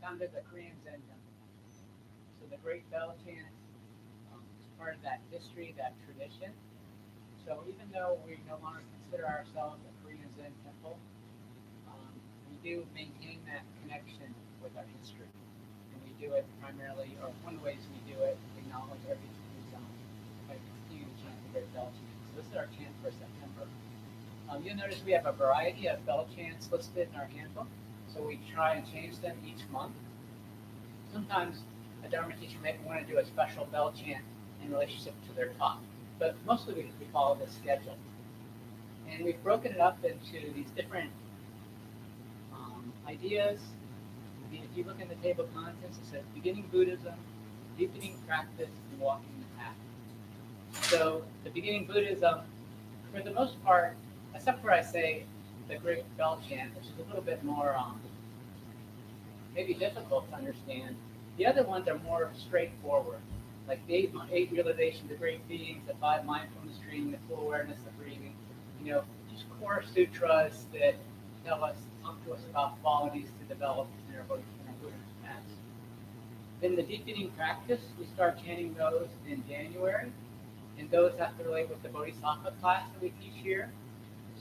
founded the Korean Zen Temple. So the Great Bell Chant is part of that history, that tradition. So even though we no longer consider ourselves a Korean Zen temple, we do maintain that connection with our history. And we do it primarily, or one of the ways we do it, acknowledge everything we've done by continuing to chant the Great Bell Chant. So this is our chant for September. You'll notice we have a variety of bell chants listed in our handbook. So we try and change them each month. Sometimes a Dharma teacher may want to do a special bell chant in relationship to their talk, but mostly we follow this schedule. And we've broken it up into these different ideas. If you look in the table of contents, it says beginning Buddhism, deepening practice, and walking the path. So the beginning Buddhism, for the most part, except for I say the Great Bell Chant, which is a little bit more maybe difficult to understand. The other ones are more straightforward, like the eight realizations of great beings, the 5 mindfulness training, the full awareness of breathing. Just core sutras that talk to us about qualities to develop in our Buddhist paths. Then the deepening practice, we start chanting those in January, and those have to relate with the Bodhisattva class that we teach here.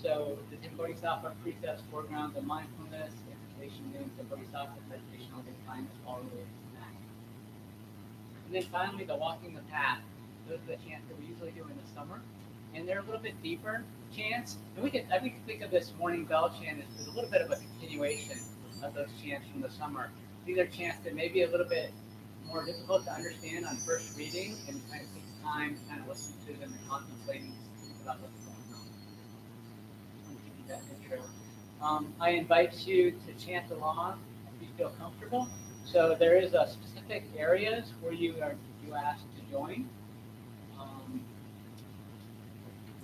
So the 10 Bodhisattva precepts, 4 grounds of mindfulness, implication names, and Bodhisattva meditation, loving kindness, all related to that. And then finally, the walking the path. Those are the chants that we usually do in the summer, and they're a little bit deeper chants. And we can think of this morning bell chant as a little bit of a continuation of those chants from the summer. These are chants that may be a little bit more difficult to understand on first reading, and kind of takes time to kind of listen to them and contemplating about what's going on. I'll give you that intro. I invite you to chant along if you feel comfortable. So there is a specific areas where you asked to join.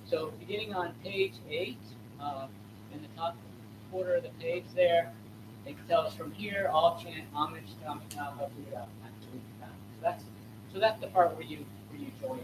So beginning on page 8, in the top quarter of the page there, it tells us from here, all chant homage to Amitabha Buddha. So that's the part where you join.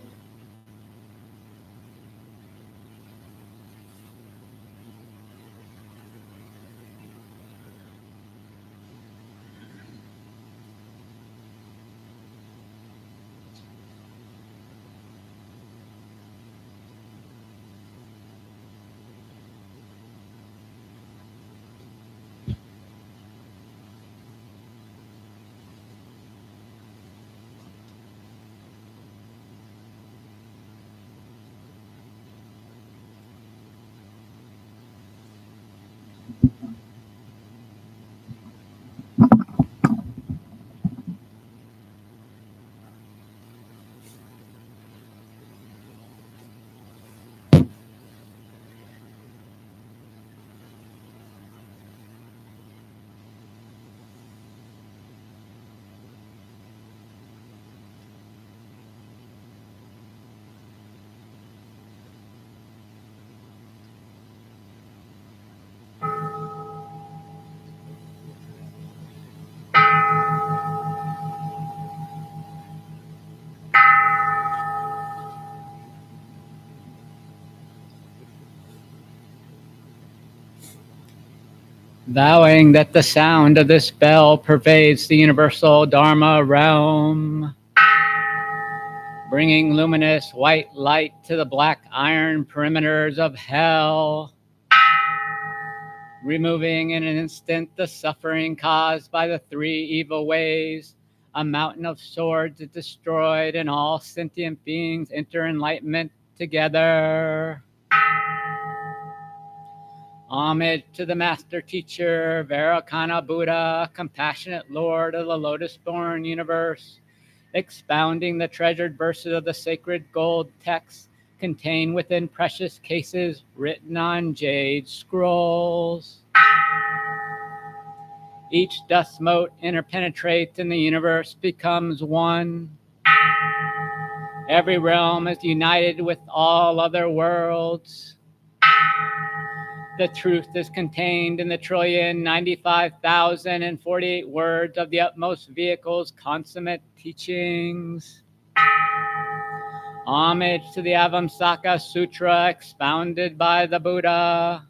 Vowing that the sound of this bell pervades the universal Dharma realm, bringing luminous white light to the black iron perimeters of hell, removing in an instant the suffering caused by the 3 evil ways. A mountain of swords is destroyed, and all sentient beings enter enlightenment together. Homage to the Master Teacher, Vairocana Buddha, compassionate Lord of the lotus-born universe, expounding the treasured verses of the sacred gold texts contained within precious cases written on jade scrolls. Each dust mote interpenetrates and the universe becomes one. Every realm is united with all other worlds. The truth is contained in the 1,095,048 words of the utmost vehicle's consummate teachings. Homage to the Avamsaka Sutra expounded by the Buddha.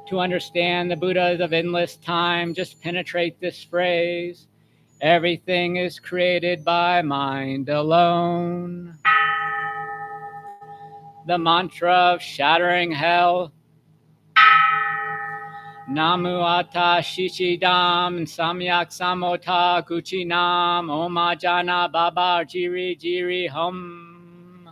To understand the Buddhas of endless time, just penetrate this phrase. Everything is created by mind alone. The mantra of shattering hell. Namu Ata Shichidam Samyak Samota Kuchinam Omajana Baba Jiri Jiri Hum.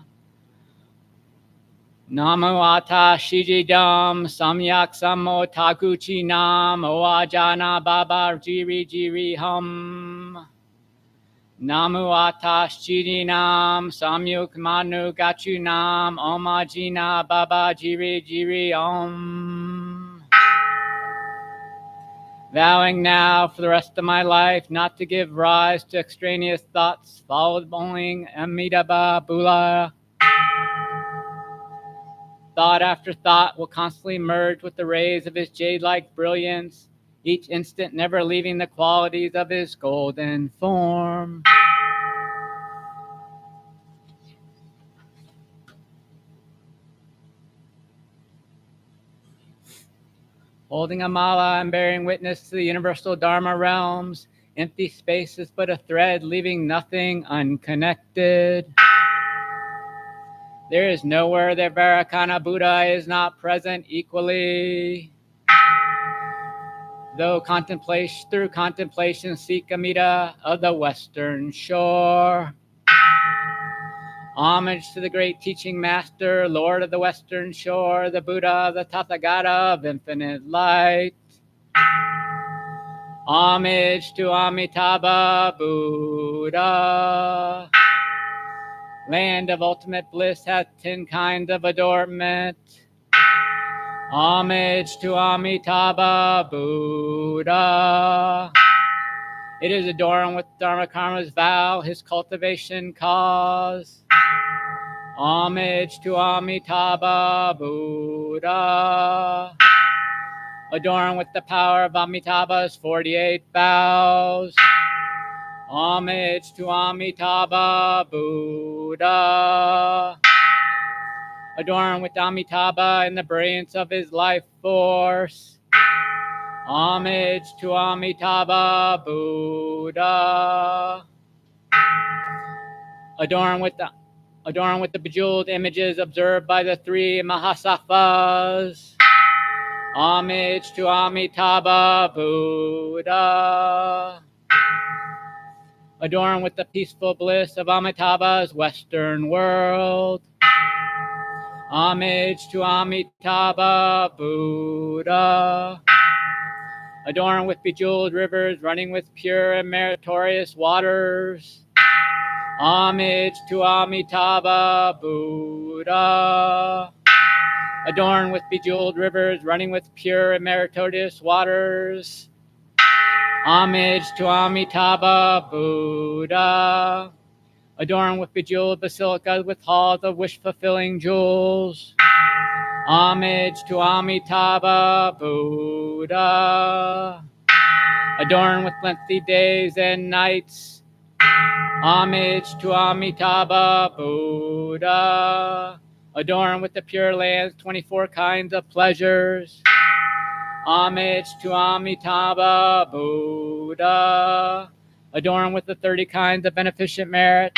Namu Ata Shijidam Samyak Samota Kuchinam Omajana Baba Jiri Jiri Hum. Namu Ata Shidinam Samyuk Manu Gachunam Omajina Baba Jiri Jiri Om. Vowing now for the rest of my life not to give rise to extraneous thoughts, followed only Amitabha Buddha. Thought after thought will constantly merge with the rays of his jade-like brilliance, each instant never leaving the qualities of his golden form. Holding a mala and bearing witness to the universal Dharma realms, empty space is but a thread, leaving nothing unconnected. There is nowhere that Vairocana Buddha is not present equally. Through contemplation seek Amida of the Western Shore. Homage to the great teaching master, Lord of the Western Shore, the Buddha, the Tathagata of infinite light. Homage to Amitabha Buddha. Land of ultimate bliss hath 10 kinds of adornment. Homage to Amitabha Buddha. It is adorned with Dharma Karma's vow, his cultivation cause. Homage to Amitabha Buddha. Adorned with the power of Amitabha's 48 vows. Homage to Amitabha Buddha. Adorned with Amitabha and the brilliance of his life force. Homage to Amitabha Buddha. Adorned with the bejeweled images observed by the 3 Mahasattvas. Homage to Amitabha Buddha. Adorned with the peaceful bliss of Amitabha's Western world. Homage to Amitabha Buddha. Adorned with bejeweled rivers running with pure and meritorious waters. Homage to Amitabha Buddha. Adorned with bejeweled rivers running with pure and meritorious waters. Homage to Amitabha Buddha. Adorned with bejeweled basilicas with halls of wish-fulfilling jewels. Homage to Amitabha Buddha. Adorned with lengthy days and nights. Homage to Amitabha Buddha. Adorned with the Pure Land's 24 kinds of pleasures. Homage to Amitabha Buddha. Adorned with the 30 kinds of beneficent merit.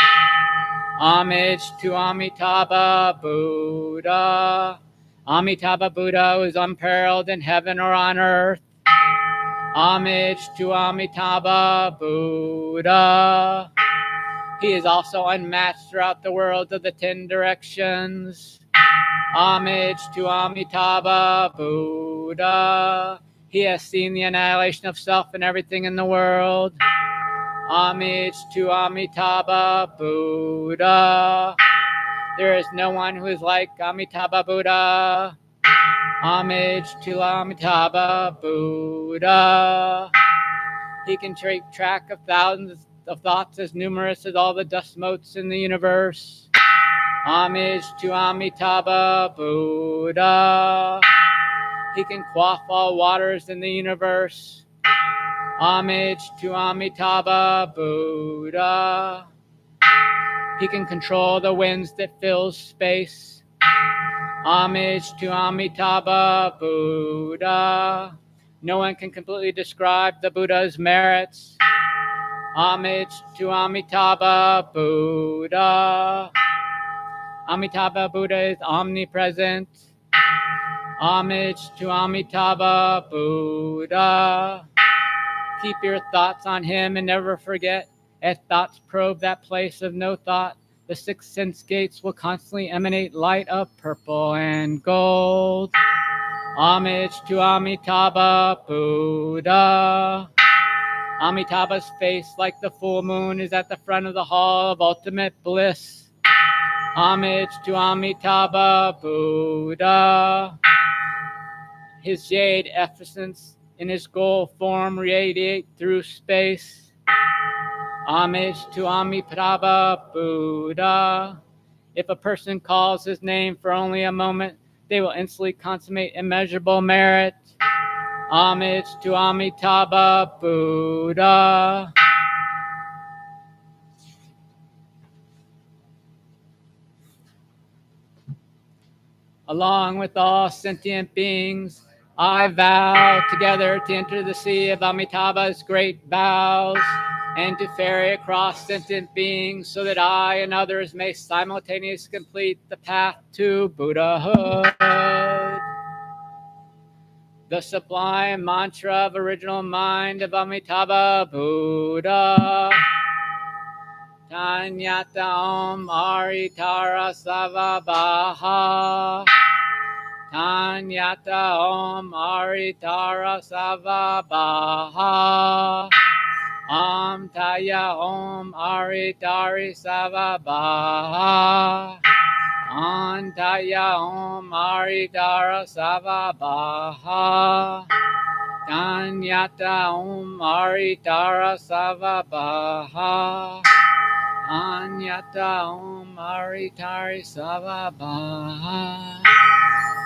Homage to Amitabha Buddha. Amitabha Buddha is unparalleled in heaven or on earth. Homage to Amitabha Buddha. He is also unmatched throughout the worlds of the 10 directions. Homage to Amitabha Buddha. He has seen the annihilation of self and everything in the world. Homage to Amitabha Buddha. There is no one who is like Amitabha Buddha. Homage to Amitabha Buddha. He can take track of thousands of thoughts as numerous as all the dust motes in the universe. Homage to Amitabha Buddha. He can quaff all waters in the universe. Homage to Amitabha Buddha. He can control the winds that fill space. Homage to Amitabha Buddha. No one can completely describe the Buddha's merits. Homage to Amitabha Buddha. Amitabha Buddha is omnipresent. Homage to Amitabha Buddha. Keep your thoughts on him and never forget. As thoughts probe that place of no thought, the six sense gates will constantly emanate light of purple and gold. Homage to Amitabha Buddha. Amitabha's face, like the full moon, is at the front of the hall of ultimate bliss. Homage to Amitabha Buddha. His jade effulgence in his gold form radiate through space. Homage to Amitabha Buddha. If a person calls his name for only a moment, they will instantly consummate immeasurable merit. Homage to Amitabha Buddha. Along with all sentient beings, I vow together to enter the sea of Amitabha's great vows and to ferry across sentient beings so that I and others may simultaneously complete the path to Buddhahood. The sublime mantra of original mind of Amitabha Buddha. Tanyata Om Aritara Savabhaha. Tanyata Om Aritara Savabhaha. Om Taya Om Aritari Savabhaha. Om Taya Om Aritara Savabhaha. Tanyata Om Aritara Savabhaha. Anyata Om Aritari Savabhaha.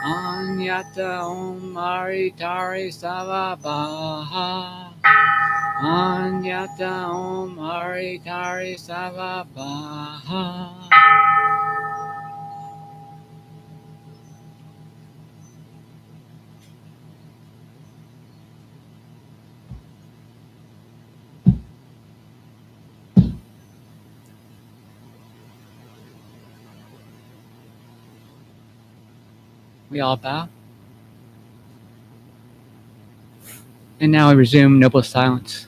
Anyata Om Aritari Savabhaha. Anyata Om Aritari Savabhaha. We all bow. And now we resume noble silence.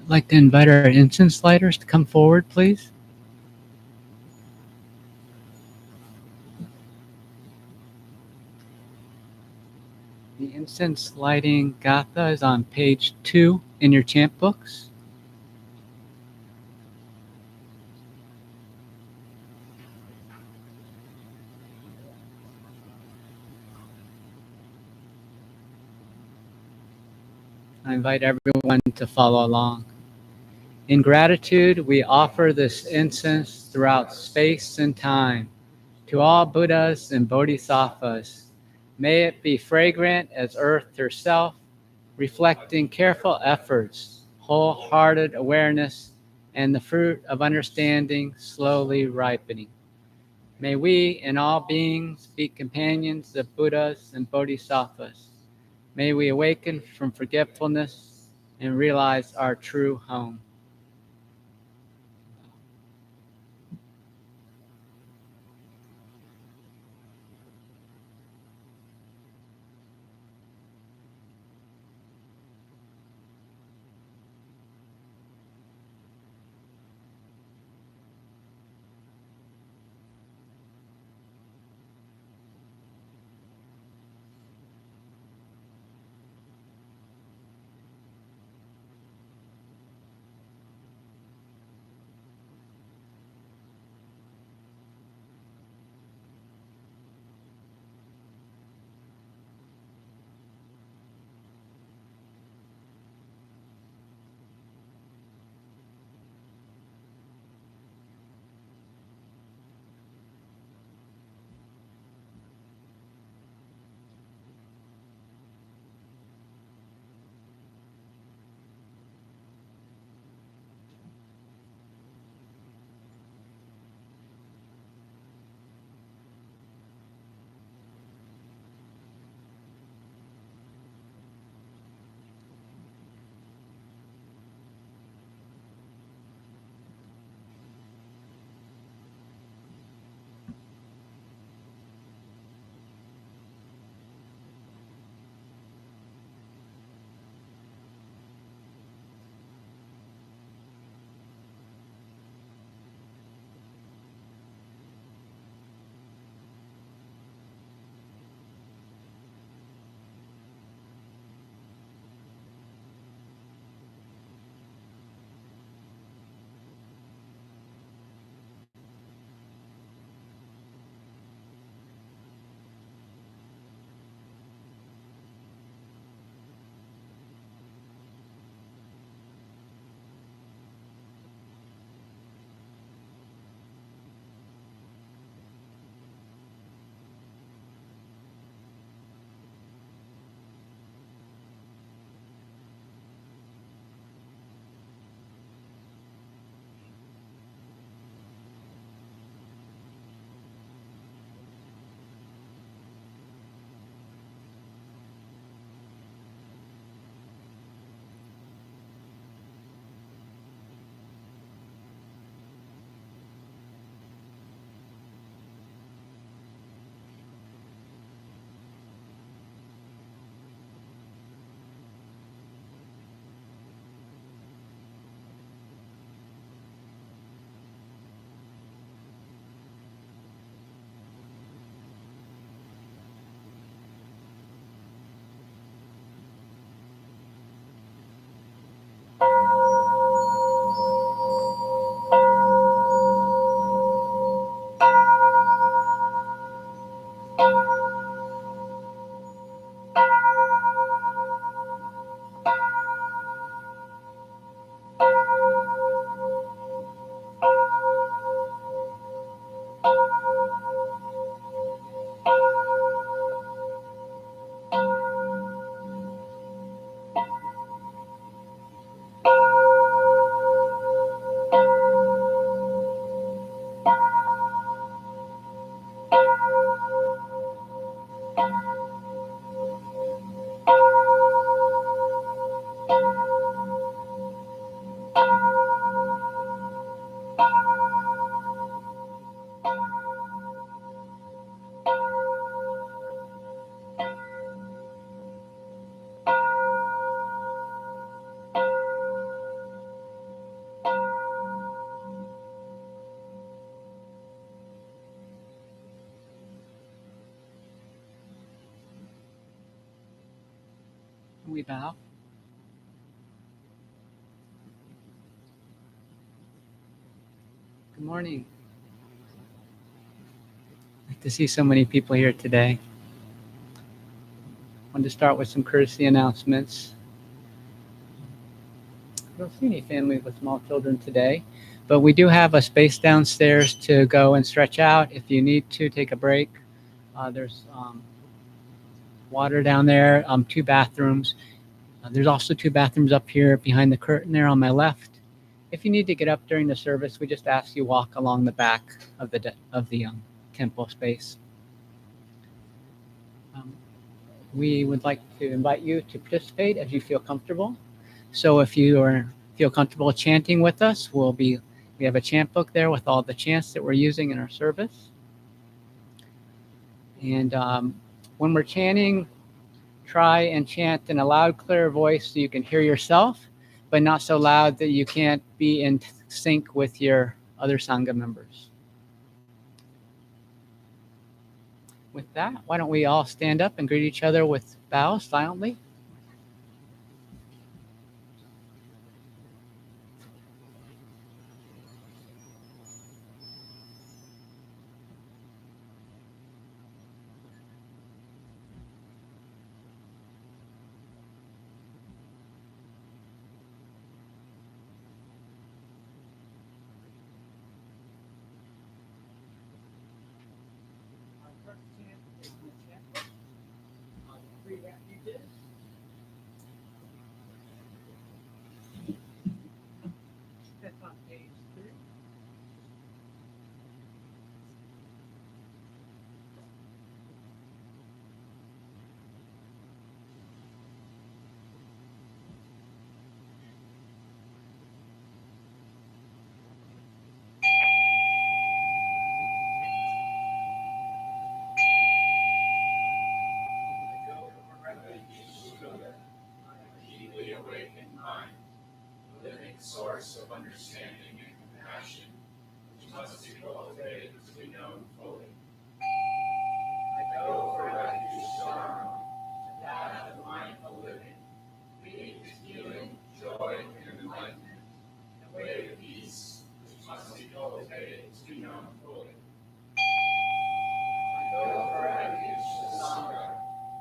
I'd like to invite our incense lighters to come forward, please. The incense lighting gatha is on page 2 in your chant books. I invite everyone to follow along. In gratitude, we offer this incense throughout space and time to all Buddhas and Bodhisattvas. May it be fragrant as earth herself, reflecting careful efforts, wholehearted awareness, and the fruit of understanding slowly ripening. May we and all beings be companions of Buddhas and Bodhisattvas. May we awaken from forgetfulness and realize our true home. Can we bow? Good morning. Like to see so many people here today. I wanted to start with some courtesy announcements. I don't see any families with small children today, but we do have a space downstairs to go and stretch out if you need to take a break. There's water down there, 2 bathrooms. There's also 2 bathrooms up here behind the curtain there on my left. If you need to get up during the service, we just ask you walk along the back of the temple space. We would like to invite you to participate as you feel comfortable. So if you feel comfortable chanting with us, we have a chant book there with all the chants that we're using in our service. And when we're chanting, try and chant in a loud, clear voice so you can hear yourself, but not so loud that you can't be in sync with your other Sangha members. With that, why don't we all stand up and greet each other with bows silently? Source of understanding and compassion, which must be cultivated to be known fully. I go for refuge, Dharma, the path of mindful living, leading to healing, joy, and enlightenment, the way of peace, which must be cultivated to be known fully. I go for refuge, the Sangha,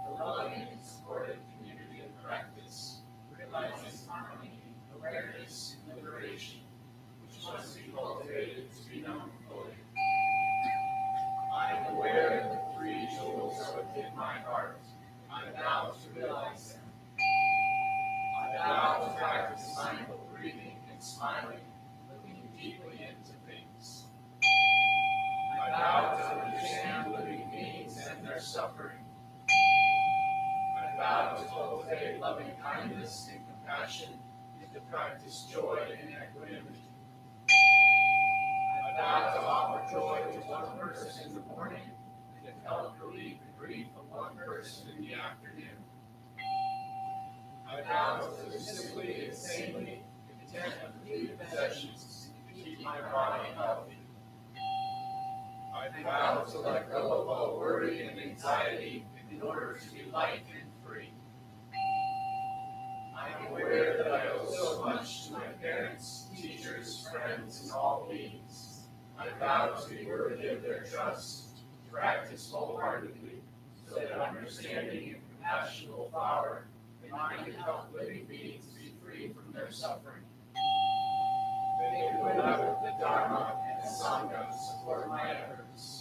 the loving and supportive community of practice, realizing harmony, awareness, and liberation, which must be cultivated to be known fully. I am aware that the 3 jewels are within my heart. I vow to realize them. I vow to practice mindful breathing and smiling, looking deeply into things. I vow to understand living beings and their suffering. I vow to cultivate loving kindness and compassion, to practice joy and equanimity. I vow to offer joy to one person in the morning and to help relieve the grief of one person in the afternoon. I vow to live simply and sanely, content with few possessions, to keep my body healthy. I vow to let go of all worry and anxiety in order to be light and free. I am aware that I owe so much to my parents, teachers, friends, and all beings. I vow to be worthy of their trust, to practice wholeheartedly, so that understanding and compassion will flower, and I can help living beings be free from their suffering. May the Buddha, the Dharma, and the Sangha support my efforts.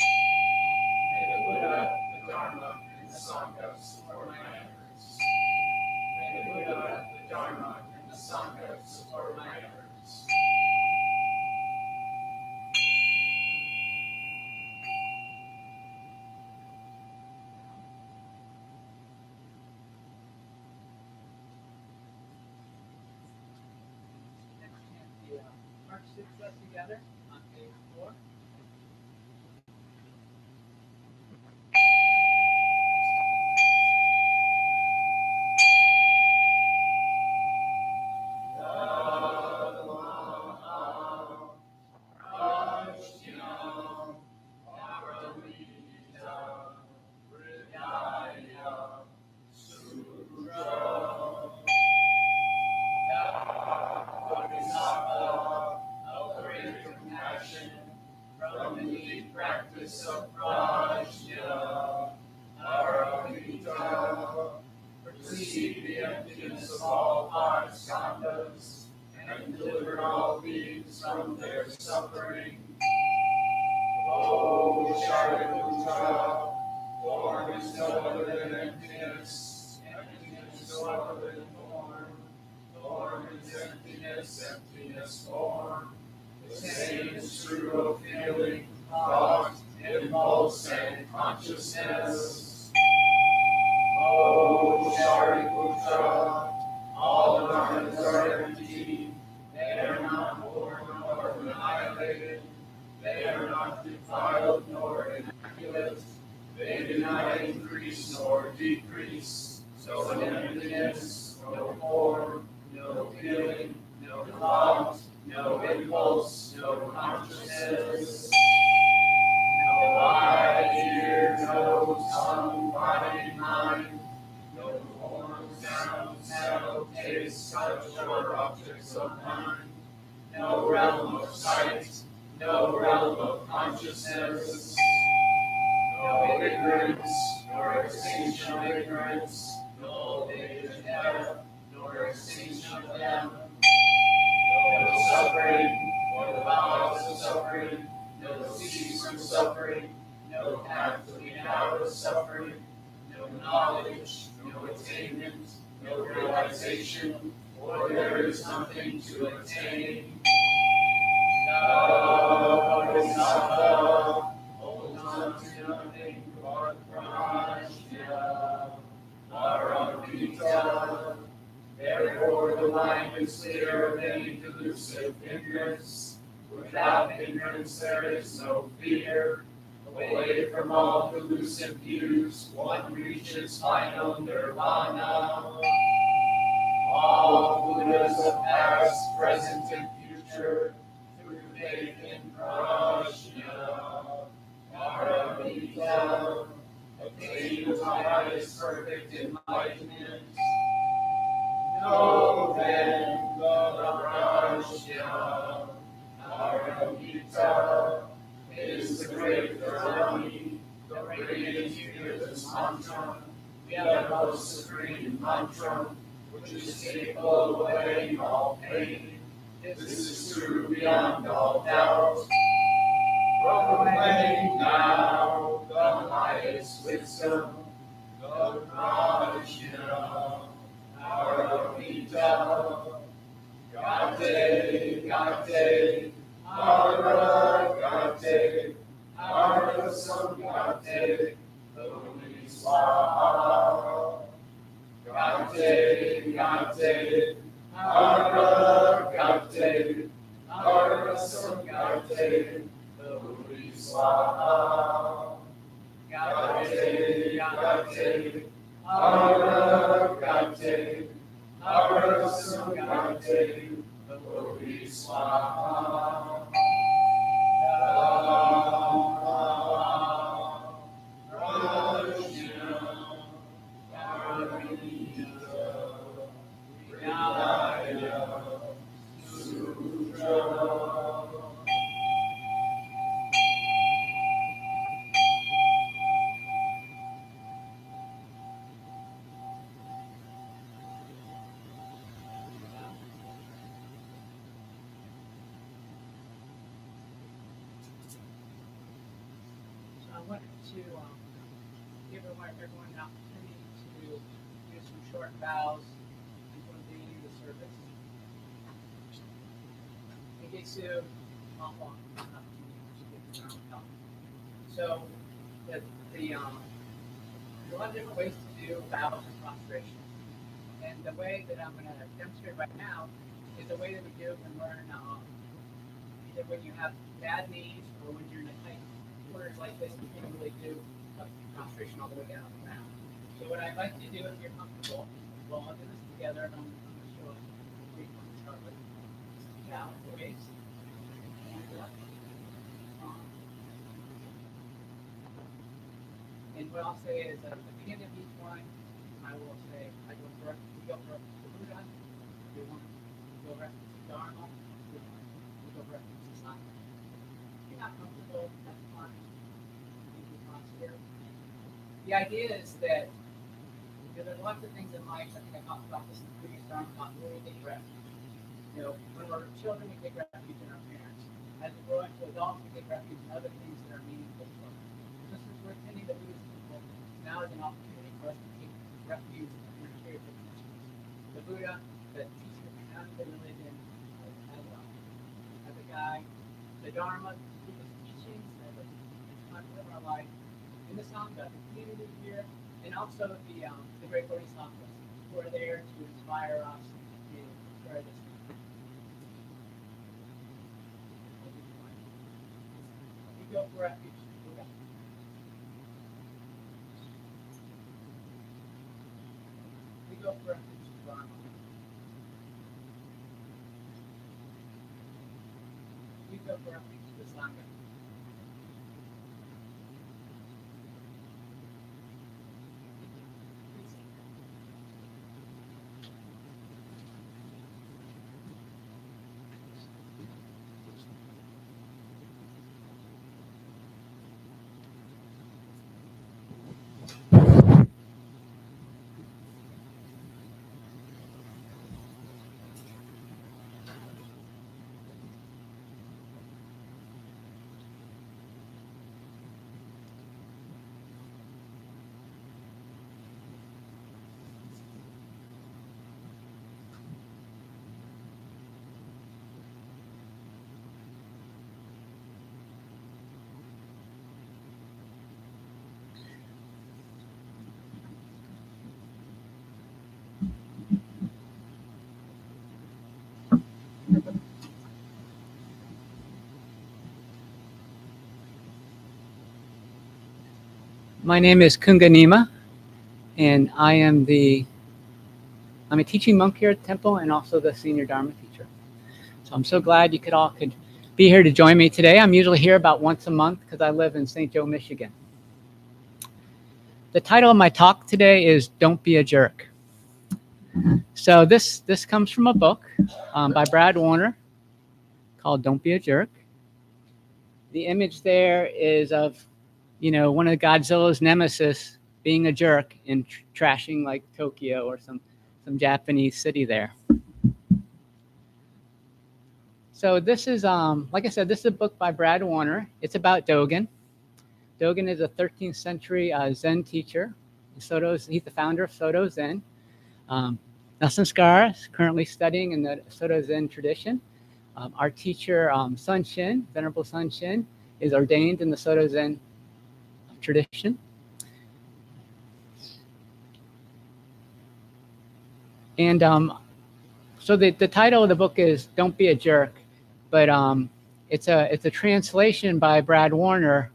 May the Buddha, the Dharma, and the Sangha support my efforts. May the Buddha, the Dharma, and the Sangha support my efforts. Next chant, the March success together on page 4. and deliver all beings from their suffering. O Shariputra, form is no other than emptiness, emptiness no other than form, form is emptiness, emptiness form. The same is true of feeling, thought, impulse, and consciousness. O Shariputra, all dharmas are empty, they are not born nor annihilated, they are not defiled nor immaculate, they do not increase nor decrease. So in emptiness, no form, no feeling, no thought, no impulse, no consciousness. No eye, ear, nose, tongue, body, mind, no form, sound, smell, taste, touch, or objects of mind, no realm of sight, no realm of consciousness, no ignorance, nor extinction of ignorance, no old age and death, nor extinction of them, no suffering, nor the cause of suffering, no cease from suffering, no path to lead out of suffering, no knowledge, no attainment, no realization, for there is nothing to attain. No Bodhisattva, hold on to nothing but Prajna, Paramita. Therefore the mind is clear of any delusive ignorance. Without ignorance there is no fear. Away from all delusive views, one reaches final nirvana. All Buddhas of past, present, and future, through faith in Prajna, Paramita, attain to highest perfect enlightenment. Know then the Prajna, Paramita, is the great Dharma, the radiant universe mantra, the uttermost supreme mantra, which is capable of allaying all pain. This is true beyond all doubt. Proclaim now the highest wisdom, the Prajna, Paramita. Gate, Gate, Ara Gate, Ara Samgate, Holy Swaha. Gate, Gate, Ara Gate, Ara Samgate, Holy Swaha. Gate, Gate, Ara Gate, Ara Samgate, Holy Swaha. I wanted to give everyone an opportunity to do some short bows before the beginning of the service. It gets to not long, not 2 years. So there's a lot of different ways to do bows and prostration. And the way that I'm going to demonstrate right now is the way that we do and learn either when you have bad knees or when you're in a tight quarters like this, you can't really do prostration all the way down the ground. So what I'd like you to do, if you're comfortable, we'll all do this together, and I'm going to show us what we're going to start with. Now, the waist. And what I'll say is at the beginning of each one, I will say, we go for Buddha, we go for Dharma, we go for Sangha. If you're not comfortable, that's fine. You can posture. The idea is that there's lots of things in life. I think I talked about this in the previous Dharma, about really big breath. When we're children, we take refuge in our parents. As we grow into adults, we take refuge in other things that are meaningful to us. Just as we're attending the Buddhist temple, now is an opportunity for us to take refuge in our spiritual traditions. The Buddha, the teacher behind the religion, as a guide, the Dharma, the Buddhist teachings as a time to live our life, in the Sangha, the community here, and also the great Bodhisattvas who are there to inspire us to share this. We go for refuge. Buddha. We go for refuge. Dharma. We go for refuge. The Sangha. My name is Kunga Nyima, and I'm a teaching monk here at the temple and also the senior Dharma teacher. So I'm so glad you could be here to join me today. I'm usually here about once a month because I live in St. Joe, Michigan. The title of my talk today is Don't Be a Jerk. So this comes from a book by Brad Warner called Don't Be a Jerk. The image there is of one of Godzilla's nemesis being a jerk and trashing like Tokyo or some Japanese city there. So this is, like I said, this is a book by Brad Warner. It's about Dogen. Dogen is a 13th century Zen teacher. He's the founder of Soto Zen. Nasanskar is currently studying in the Soto Zen tradition. Our teacher, Sun Shin, Venerable Sun Shin, is ordained in the Soto Zen tradition. And so the title of the book is Don't Be a Jerk, but it's a translation by Brad Warner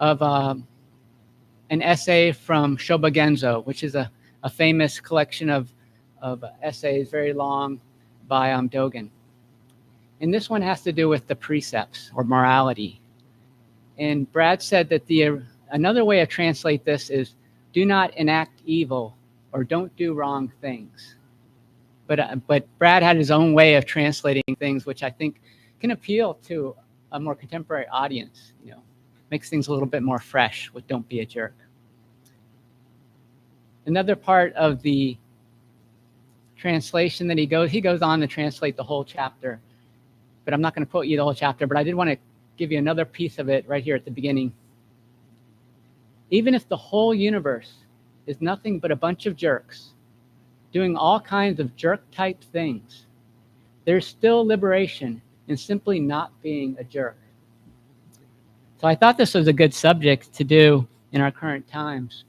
of an essay from Shobogenzo, which is a famous collection of essays, very long, by Dogen. And this one has to do with the precepts or morality. And Brad said that another way to translate this is do not enact evil or don't do wrong things. But Brad had his own way of translating things, which I think can appeal to a more contemporary audience. Makes things a little bit more fresh with "Don't be a jerk." Another part of the translation that he goes on to translate the whole chapter, but I'm not going to quote you the whole chapter. But I did want to give you another piece of it right here at the beginning. Even if the whole universe is nothing but a bunch of jerks doing all kinds of jerk-type things, there's still liberation in simply not being a jerk. So I thought this was a good subject to do in our current times.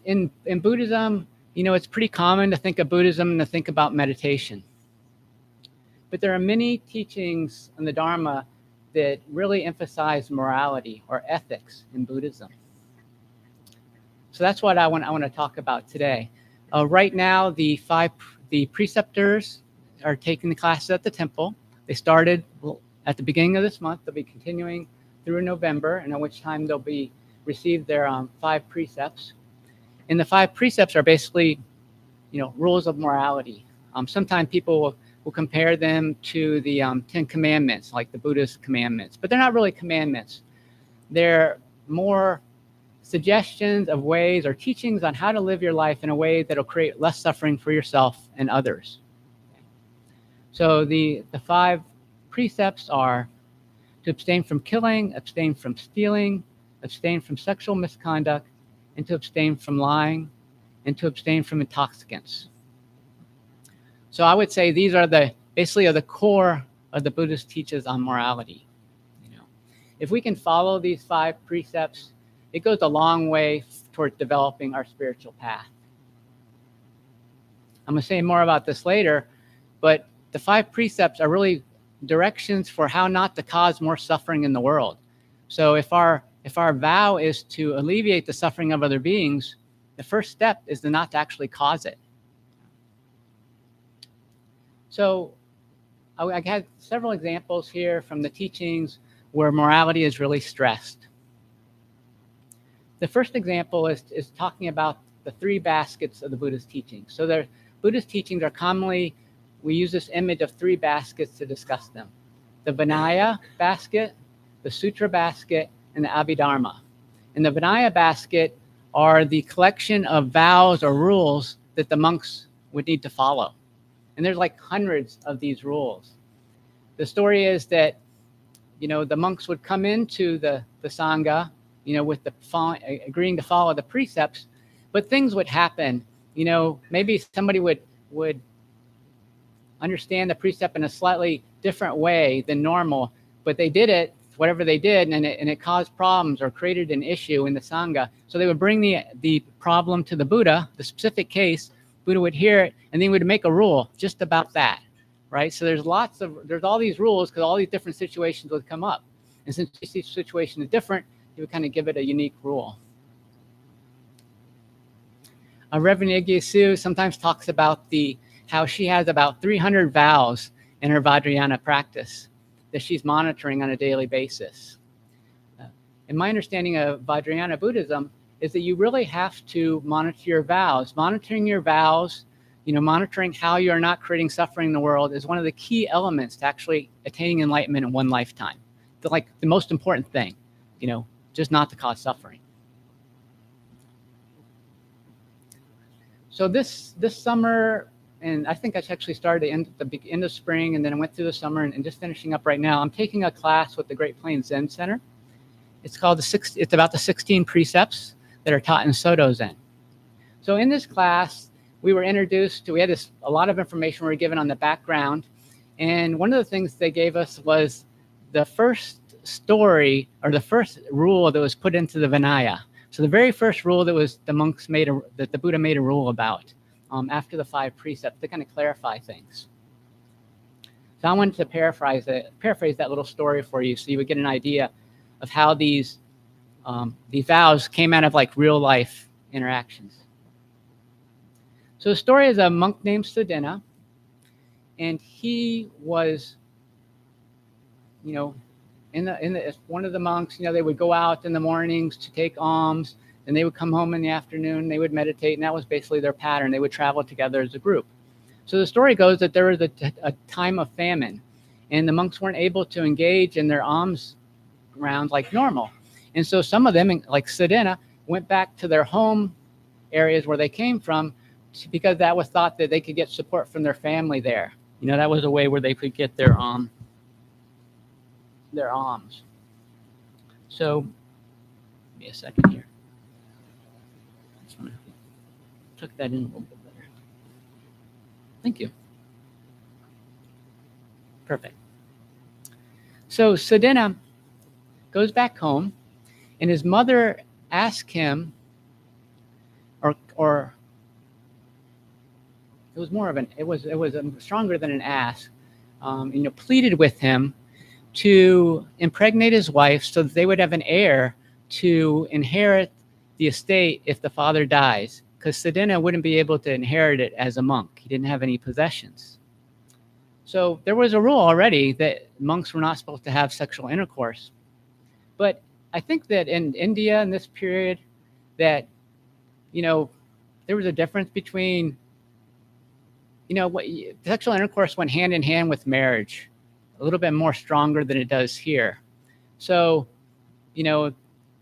In Buddhism, it's pretty common to think of Buddhism and to think about meditation. But there are many teachings in the Dharma that really emphasize morality or ethics in Buddhism. So that's what I want to talk about today. Right now, the preceptors are taking the classes at the temple. They started at the beginning of this month. They'll be continuing through November, and at which time they'll be received their 5 precepts. And the 5 precepts are basically, rules of morality. Sometimes people will compare them to the 10 Commandments, like the Buddhist commandments, but they're not really commandments. They're more suggestions of ways or teachings on how to live your life in a way that will create less suffering for yourself and others. So the 5 precepts are to abstain from killing, abstain from stealing, abstain from sexual misconduct, and to abstain from lying, and to abstain from intoxicants. So I would say these are basically the core of the Buddhist teachings on morality. If we can follow these 5 precepts, it goes a long way towards developing our spiritual path. I'm going to say more about this later, but the 5 precepts are really directions for how not to cause more suffering in the world. So if our vow is to alleviate the suffering of other beings, the first step is to not to actually cause it. So I had several examples here from the teachings where morality is really stressed. The first example is talking about the 3 baskets of the Buddhist teachings. So the Buddhist teachings are commonly, we use this image of 3 baskets to discuss them. The Vinaya basket, the Sutra basket, and the Abhidharma. And the Vinaya basket are the collection of vows or rules that the monks would need to follow. And there's like hundreds of these rules. The story is that, the monks would come into the Sangha, with agreeing to follow the precepts, but things would happen. Maybe somebody would understand the precept in a slightly different way than normal, but they did it, whatever they did, and it caused problems or created an issue in the Sangha. So they would bring the problem to the Buddha, the specific case. Buddha would hear it, and then he would make a rule just about that, right? So there's all these rules because all these different situations would come up. And since each situation is different, he would kind of give it a unique rule. Reverend Yegyesu sometimes talks about how she has about 300 vows in her Vajrayana practice that she's monitoring on a daily basis. And my understanding of Vajrayana Buddhism is that you really have to monitor your vows. Monitoring your vows, monitoring how you're not creating suffering in the world is one of the key elements to actually attaining enlightenment in one lifetime. The most important thing, just not to cause suffering. So this summer, and I think I actually started at the end of spring, and then I went through the summer and just finishing up right now. I'm taking a class with the Great Plains Zen Center. It's about the 16 precepts that are taught in Soto Zen. So in this class, we were introduced to, we had a lot of information we were given on the background. And one of the things they gave us was the first story or the first rule that was put into the Vinaya. So the very first rule that the monks that the Buddha made a rule about after the 5 precepts to kind of clarify things. So I wanted to paraphrase that little story for you so you would get an idea of how these vows came out of real life interactions. So the story is a monk named Sedena, and he was, one of the monks. They would go out in the mornings to take alms, and they would come home in the afternoon. They would meditate, and that was basically their pattern. They would travel together as a group. So the story goes that there was a time of famine, and the monks weren't able to engage in their alms rounds like normal. And so some of them, like Sedena, went back to their home areas where they came from because that was thought that they could get support from their family there. That was a way where they could get their alms. So, give me a second here. Just want to tuck that in a little bit better. Thank you. Perfect. So Sedena goes back home, and his mother asked him, or it was more of it was stronger than an ask, pleaded with him to impregnate his wife so that they would have an heir to inherit the estate if the father dies, because Sedena wouldn't be able to inherit it as a monk. He didn't have any possessions. So there was a rule already that monks were not supposed to have sexual intercourse. But I think that in India in this period that, there was a difference between, sexual intercourse went hand in hand with marriage, a little bit more stronger than it does here. So,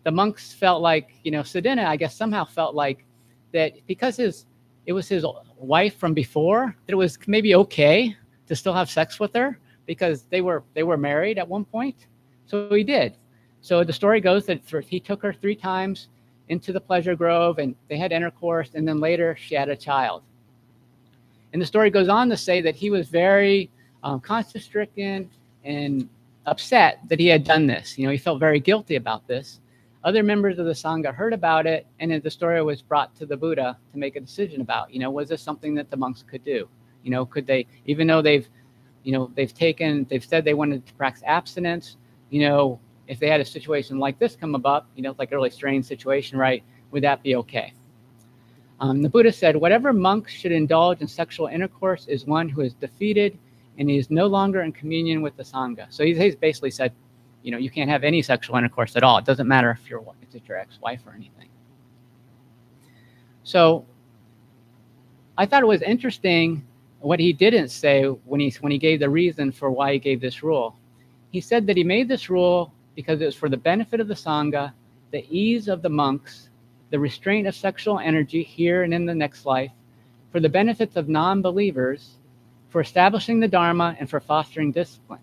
the monks felt like, Sedena, I guess, somehow felt like that because it was his wife from before, that it was maybe okay to still have sex with her because they were married at one point. So he did. So the story goes that he took her 3 times into the pleasure grove, and they had intercourse, and then later she had a child. And the story goes on to say that he was very conscience-stricken and upset that he had done this. He felt very guilty about this. Other members of the Sangha heard about it, and then the story was brought to the Buddha to make a decision about, was this something that the monks could do? Could they, even though they've said they wanted to practice abstinence, if they had a situation like this come up, it's like a really strange situation, right? Would that be okay? The Buddha said, whatever monk should indulge in sexual intercourse is one who is defeated and he is no longer in communion with the Sangha. So he's basically said, you can't have any sexual intercourse at all. It doesn't matter if it's your ex-wife or anything. So I thought it was interesting what he didn't say when he gave the reason for why he gave this rule. He said that he made this rule because it was for the benefit of the Sangha, the ease of the monks, the restraint of sexual energy here and in the next life, for the benefits of non-believers, for establishing the Dharma, and for fostering discipline.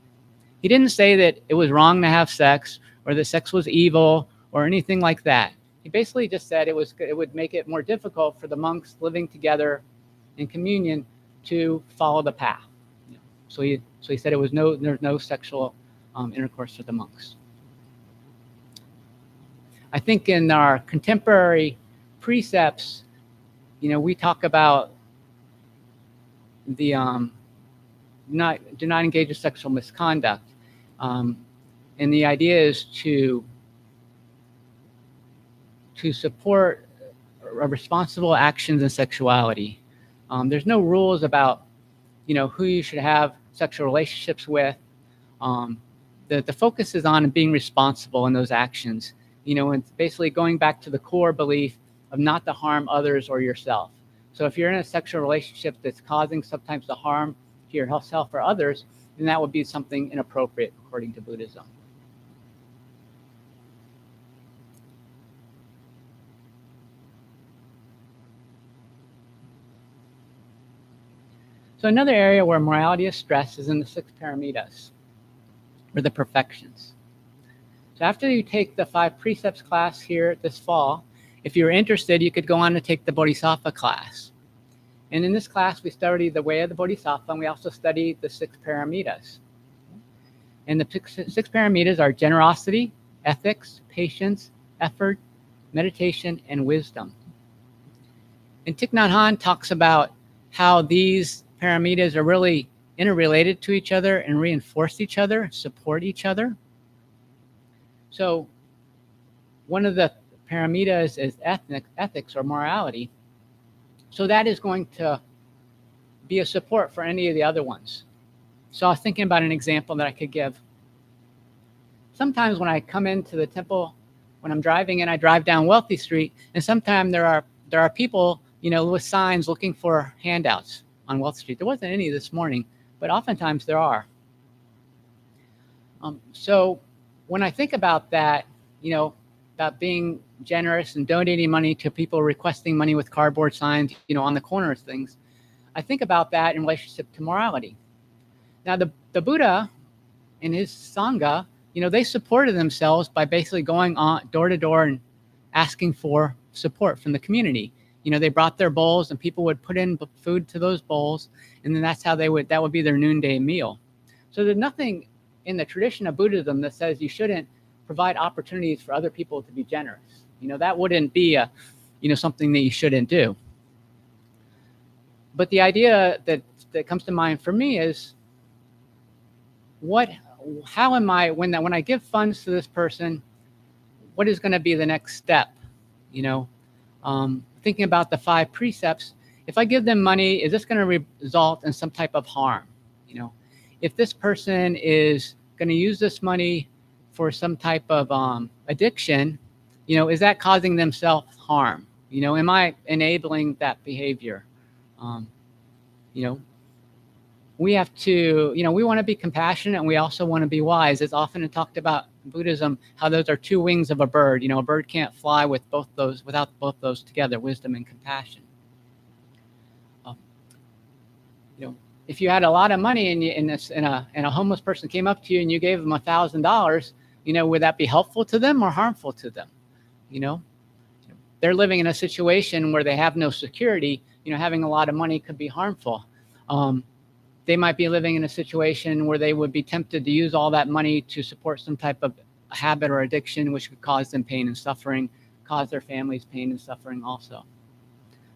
He didn't say that it was wrong to have sex or that sex was evil or anything like that. He basically just said it would make it more difficult for the monks living together in communion to follow the path. So he said there's no sexual intercourse for the monks. I think in our contemporary precepts, we talk about the do not engage in sexual misconduct. And the idea is to support responsible actions in sexuality. There's no rules about, who you should have sexual relationships with. The focus is on being responsible in those actions, and basically going back to the core belief of not to harm others or yourself. So if you're in a sexual relationship that's causing sometimes the harm to yourself or others, then that would be something inappropriate according to Buddhism. So another area where morality is stressed is in the 6 paramitas, or the perfections. So after you take the 5 precepts class here this fall, if you're interested, you could go on to take the Bodhisattva class. And in this class, we study the way of the Bodhisattva, and we also study the 6 paramitas. And the 6 paramitas are generosity, ethics, patience, effort, meditation, and wisdom. And Thich Nhat Hanh talks about how these paramitas are really interrelated to each other and reinforce each other, support each other. So one of the paramitas is ethics or morality. So that is going to be a support for any of the other ones. So I was thinking about an example that I could give. Sometimes when I come into the temple, when I'm driving in, I drive down Wealthy Street, and sometimes there are people, with signs looking for handouts on Wealthy Street. There wasn't any this morning, but oftentimes there are. So when I think about that, about being generous and donating money to people requesting money with cardboard signs, on the corner of things, I think about that in relationship to morality. Now, the Buddha and his Sangha, they supported themselves by basically going on door to door and asking for support from the community. They brought their bowls and people would put in food to those bowls, and then that's how that would be their noonday meal. So there's nothing in the tradition of Buddhism that says you shouldn't provide opportunities for other people to be generous. That wouldn't be something that you shouldn't do. But the idea that comes to mind for me is how am I, when I give funds to this person, what is going to be the next step? Thinking about the 5 precepts, if I give them money, is this going to result in some type of harm? If this person is going to use this money for some type of addiction, is that causing them self-harm? Am I enabling that behavior? When we have to, we want to be compassionate and we also want to be wise. It's often talked about in Buddhism how those are two wings of a bird. A bird can't fly without both those together, wisdom and compassion. If you had a lot of money and a homeless person came up to you and you gave them $1,000, would that be helpful to them or harmful to them? They're living in a situation where they have no security. Having a lot of money could be harmful. They might be living in a situation where they would be tempted to use all that money to support some type of habit or addiction, which could cause them pain and suffering, cause their families pain and suffering also.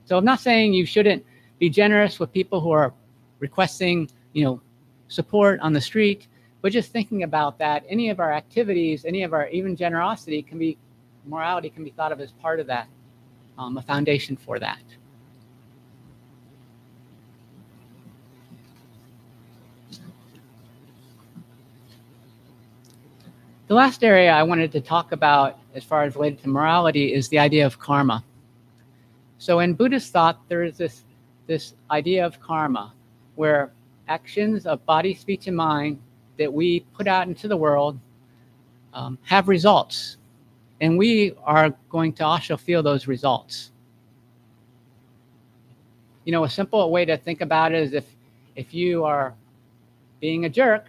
So I'm not saying you shouldn't be generous with people who are requesting, support on the street, but just thinking about that, any of our activities, any of our even generosity morality can be thought of as part of that, a foundation for that. The last area I wanted to talk about as far as related to morality is the idea of karma. So in Buddhist thought, there is this idea of karma, where actions of body, speech, and mind that we put out into the world have results. And we are going to also feel those results. A simple way to think about it is if you are being a jerk,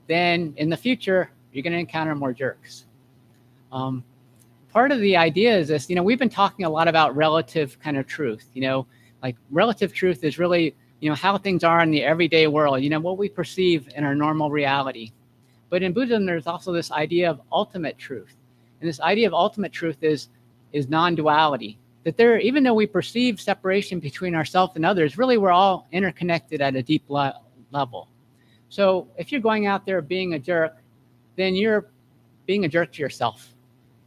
then in the future, you're going to encounter more jerks. Part of the idea is this, we've been talking a lot about relative kind of truth, like relative truth is really, how things are in the everyday world, what we perceive in our normal reality. But in Buddhism, there's also this idea of ultimate truth. And this idea of ultimate truth is non-duality. That even though we perceive separation between ourselves and others, really we're all interconnected at a deep level. So if you're going out there being a jerk, then you're being a jerk to yourself.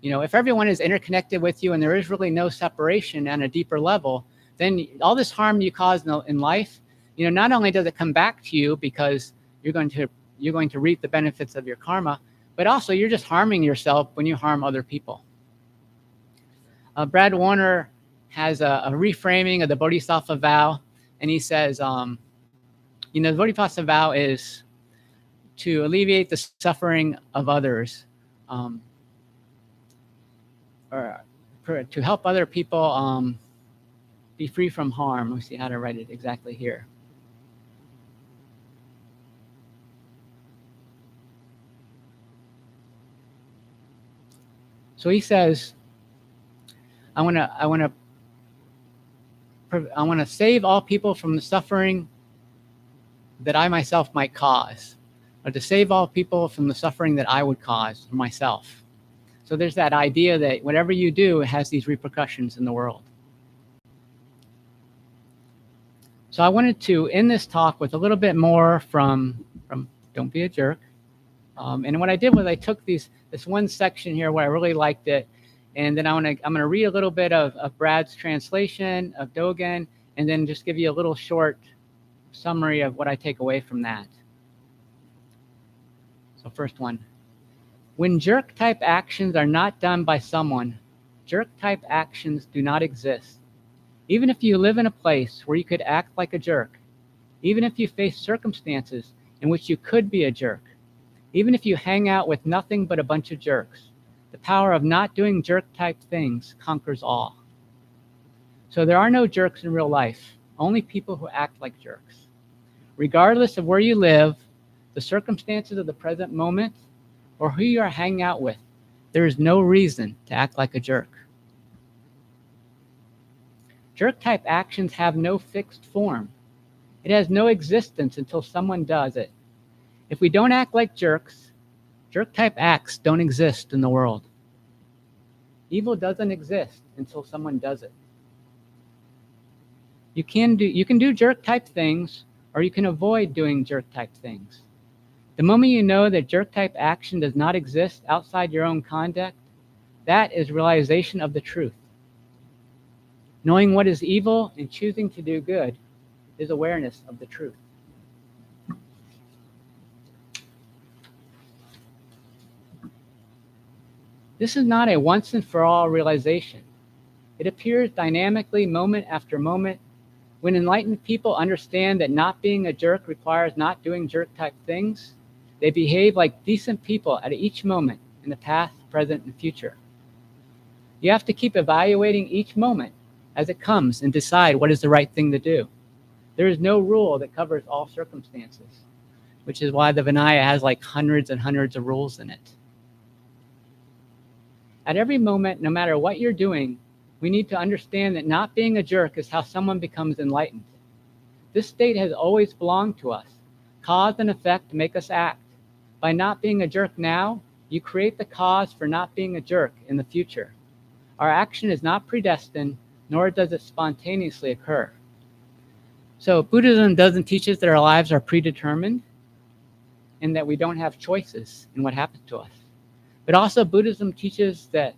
If everyone is interconnected with you and there is really no separation on a deeper level, then all this harm you cause in life, not only does it come back to you because you're going to reap the benefits of your karma, but also you're just harming yourself when you harm other people. Brad Warner has a reframing of the Bodhisattva vow, and he says, the Bodhisattva vow is to alleviate the suffering of others, or to help other people be free from harm. Let me see how to write it exactly here. So he says, I want to save all people from the suffering that I myself might cause, or to save all people from the suffering that I would cause myself. So there's that idea that whatever you do has these repercussions in the world. So I wanted to end this talk with a little bit more from Don't Be a Jerk. And what I did was I took this one section here where I really liked it, and then I'm gonna read a little bit of Brad's translation of Dogen, and then just give you a little short summary of what I take away from that. So first one. When jerk-type actions are not done by someone, jerk-type actions do not exist. Even if you live in a place where you could act like a jerk, even if you face circumstances in which you could be a jerk, even if you hang out with nothing but a bunch of jerks, the power of not doing jerk-type things conquers all. So there are no jerks in real life, only people who act like jerks. Regardless of where you live, the circumstances of the present moment, or who you are hanging out with, there is no reason to act like a jerk. Jerk-type actions have no fixed form. It has no existence until someone does it. If we don't act like jerks, jerk-type acts don't exist in the world. Evil doesn't exist until someone does it. You can do jerk-type things, or you can avoid doing jerk-type things. The moment you know that jerk-type action does not exist outside your own conduct, that is realization of the truth. Knowing what is evil and choosing to do good is awareness of the truth. This is not a once and for all realization. It appears dynamically moment after moment, When enlightened people understand that not being a jerk requires not doing jerk-type things, they behave like decent people at each moment in the past, present, and future. You have to keep evaluating each moment as it comes and decide what is the right thing to do. There is no rule that covers all circumstances, which is why the Vinaya has like hundreds and hundreds of rules in it. At every moment, no matter what you're doing, we need to understand that not being a jerk is how someone becomes enlightened. This state has always belonged to us. Cause and effect make us act. By not being a jerk now, you create the cause for not being a jerk in the future. Our action is not predestined, nor does it spontaneously occur. So Buddhism doesn't teach us that our lives are predetermined and that we don't have choices in what happens to us. But also Buddhism teaches that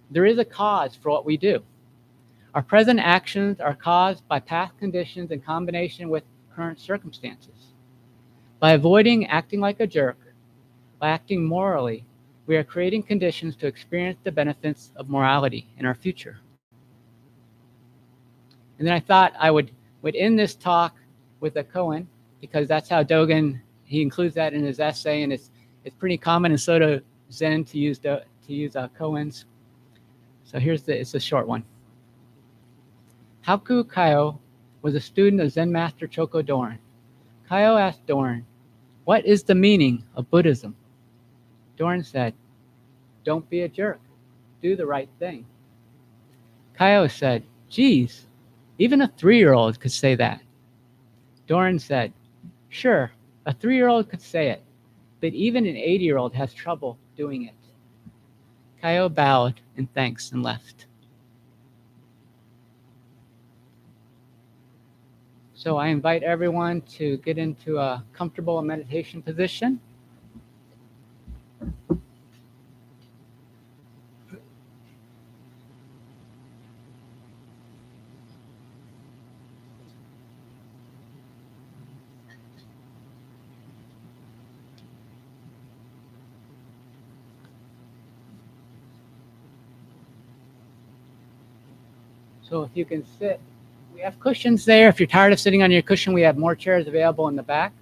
there is a cause for what we do. Our present actions are caused by past conditions in combination with current circumstances. By avoiding acting like a jerk, by acting morally, we are creating conditions to experience the benefits of morality in our future. And then I thought I would end this talk with a koan, because that's how Dogen, he includes that in his essay, and it's pretty common in Soto Zen to use koans. So it's a short one. Haku Kaio was a student of Zen master Choko Dorin. Kaio asked Dorin, "What is the meaning of Buddhism?" Dorin said, "Don't be a jerk. Do the right thing." Kaio said, "Geez, even a 3-year-old could say that." Dorin said, "Sure, a 3-year-old could say it, but even an 80-year-old has trouble doing it." Kaio bowed in thanks and left. So I invite everyone to get into a comfortable meditation position. So if you can sit, we have cushions there. If you're tired of sitting on your cushion, we have more chairs available in the back.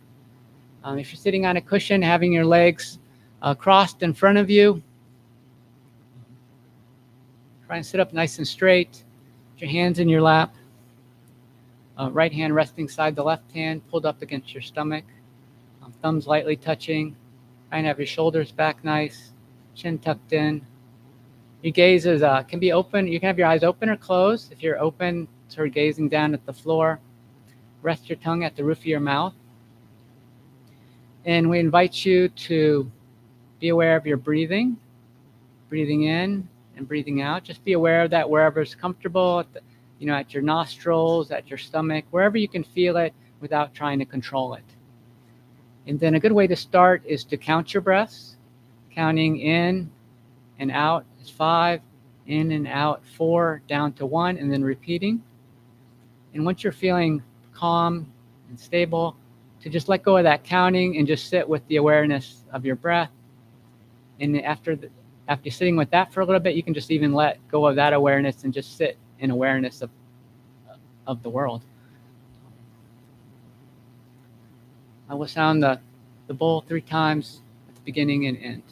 If you're sitting on a cushion, having your legs crossed in front of you, try and sit up nice and straight. Put your hands in your lap. Right hand resting side the left hand, pulled up against your stomach. Thumbs lightly touching. Try and have your shoulders back nice. Chin tucked in. Your gaze can be open. You can have your eyes open or closed. If you're open, sort of gazing down at the floor, rest your tongue at the roof of your mouth. And we invite you to be aware of your breathing in and breathing out. Just be aware of that wherever it's comfortable, at your nostrils, at your stomach, wherever you can feel it without trying to control it. And then a good way to start is to count your breaths, counting in and out is 5, in and out 4, down to 1, and then repeating. And once you're feeling calm and stable, to just let go of that counting and just sit with the awareness of your breath. And after sitting with that for a little bit, you can just even let go of that awareness and just sit in awareness of the world. I will sound the bowl 3 times at the beginning and end.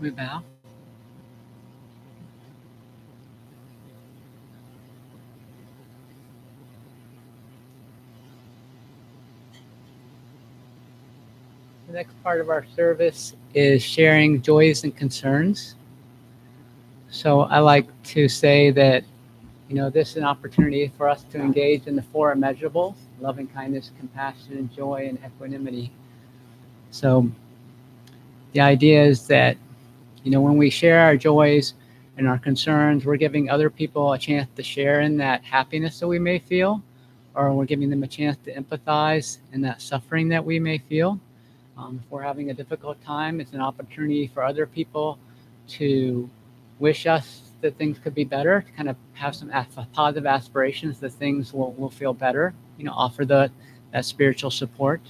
We bow. The next part of our service is sharing joys and concerns. So I like to say that, this is an opportunity for us to engage in the four immeasurables: loving kindness, compassion, joy, and equanimity. So the idea is that, when we share our joys and our concerns, we're giving other people a chance to share in that happiness that we may feel, or we're giving them a chance to empathize in that suffering that we may feel. If we're having a difficult time, it's an opportunity for other people to wish us that things could be better, to kind of have some positive aspirations that things will feel better, offer that spiritual support.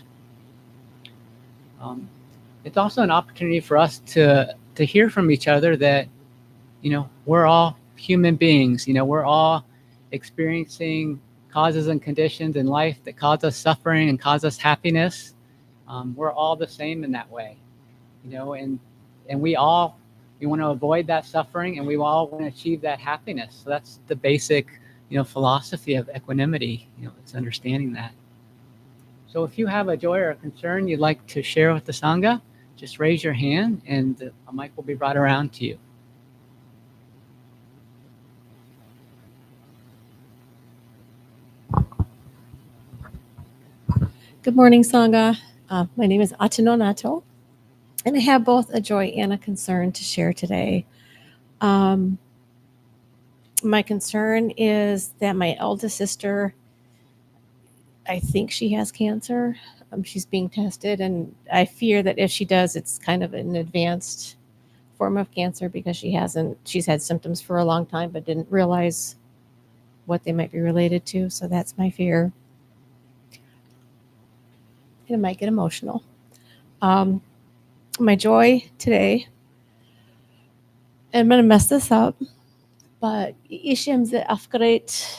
It's also an opportunity for us to hear from each other that, we're all human beings. We're all experiencing causes and conditions in life that cause us suffering and cause us happiness. We're all the same in that way, and we want to avoid that suffering, and we all want to achieve that happiness. So that's the basic, philosophy of equanimity. It's understanding that. So if you have a joy or a concern you'd like to share with the Sangha, just raise your hand, and a mic will be brought around to you. Good morning, Sangha. My name is Atino Nato, and I have both a joy and a concern to share today. My concern is that my eldest sister, I think she has cancer. She's being tested, and I fear that if she does, it's kind of an advanced form of cancer because she's had symptoms for a long time but didn't realize what they might be related to. So that's my fear. It might get emotional. My joy today, and I'm going to mess this up, but ich habe sehr aufgeregt.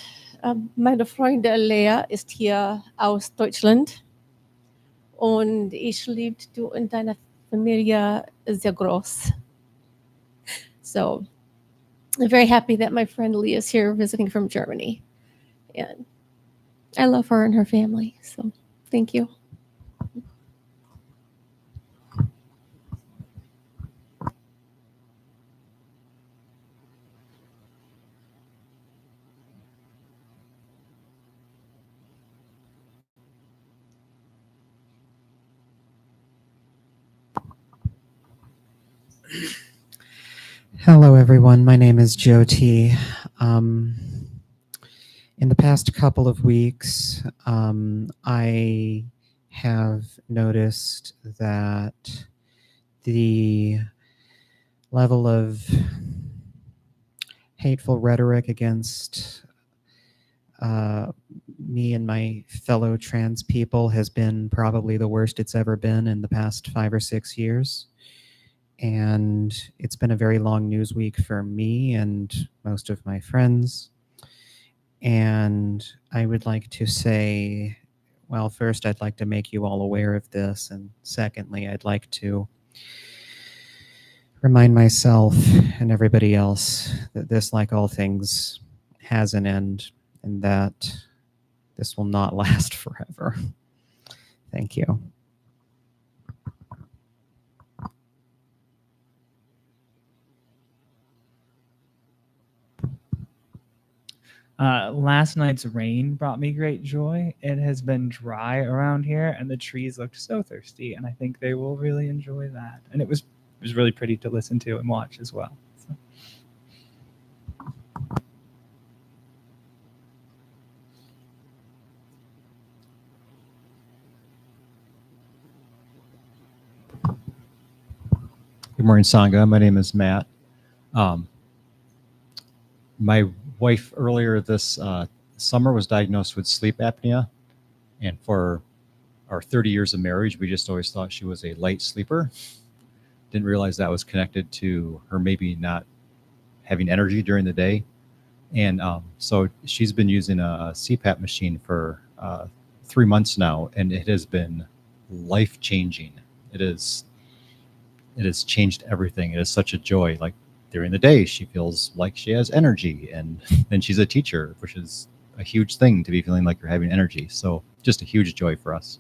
Meine Freundin Lea ist hier aus Deutschland und ich liebe du und deine Familie sehr groß. So I'm very happy that my friend Leah is here visiting from Germany, and I love her and her family. So thank you. Hello, everyone. My name is Joe T. In the past couple of weeks, I have noticed that the level of hateful rhetoric against me and my fellow trans people has been probably the worst it's ever been in the past 5 or 6 years. And it's been a very long news week for me and most of my friends. And I would like to say, well, first, I'd like to make you all aware of this. And secondly, I'd like to remind myself and everybody else that this, like all things, has an end and that this will not last forever. Thank you. Last night's rain brought me great joy. It has been dry around here, and the trees looked so thirsty, and I think they will really enjoy that. And it was really pretty to listen to and watch as well. So. Good morning, Sangha. My name is Matt. My wife earlier this summer was diagnosed with sleep apnea, and for our 30 years of marriage, we just always thought she was a light sleeper. Didn't realize that was connected to her maybe not having energy during the day. And so she's been using a CPAP machine for 3 months now, and it has been life-changing. It is it has changed everything. It is such a joy. Like during the day, she feels like she has energy, and then she's a teacher, which is a huge thing to be feeling like you're having energy. So just a huge joy for us.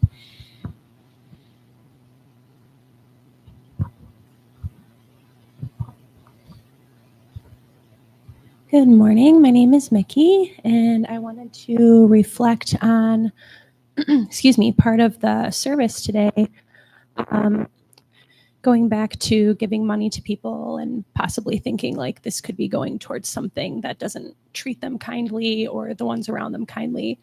Good morning. My name is Mickey, and I wanted to reflect on, excuse me, part of the service today, going back to giving money to people and possibly thinking like this could be going towards something that doesn't treat them kindly or the ones around them kindly.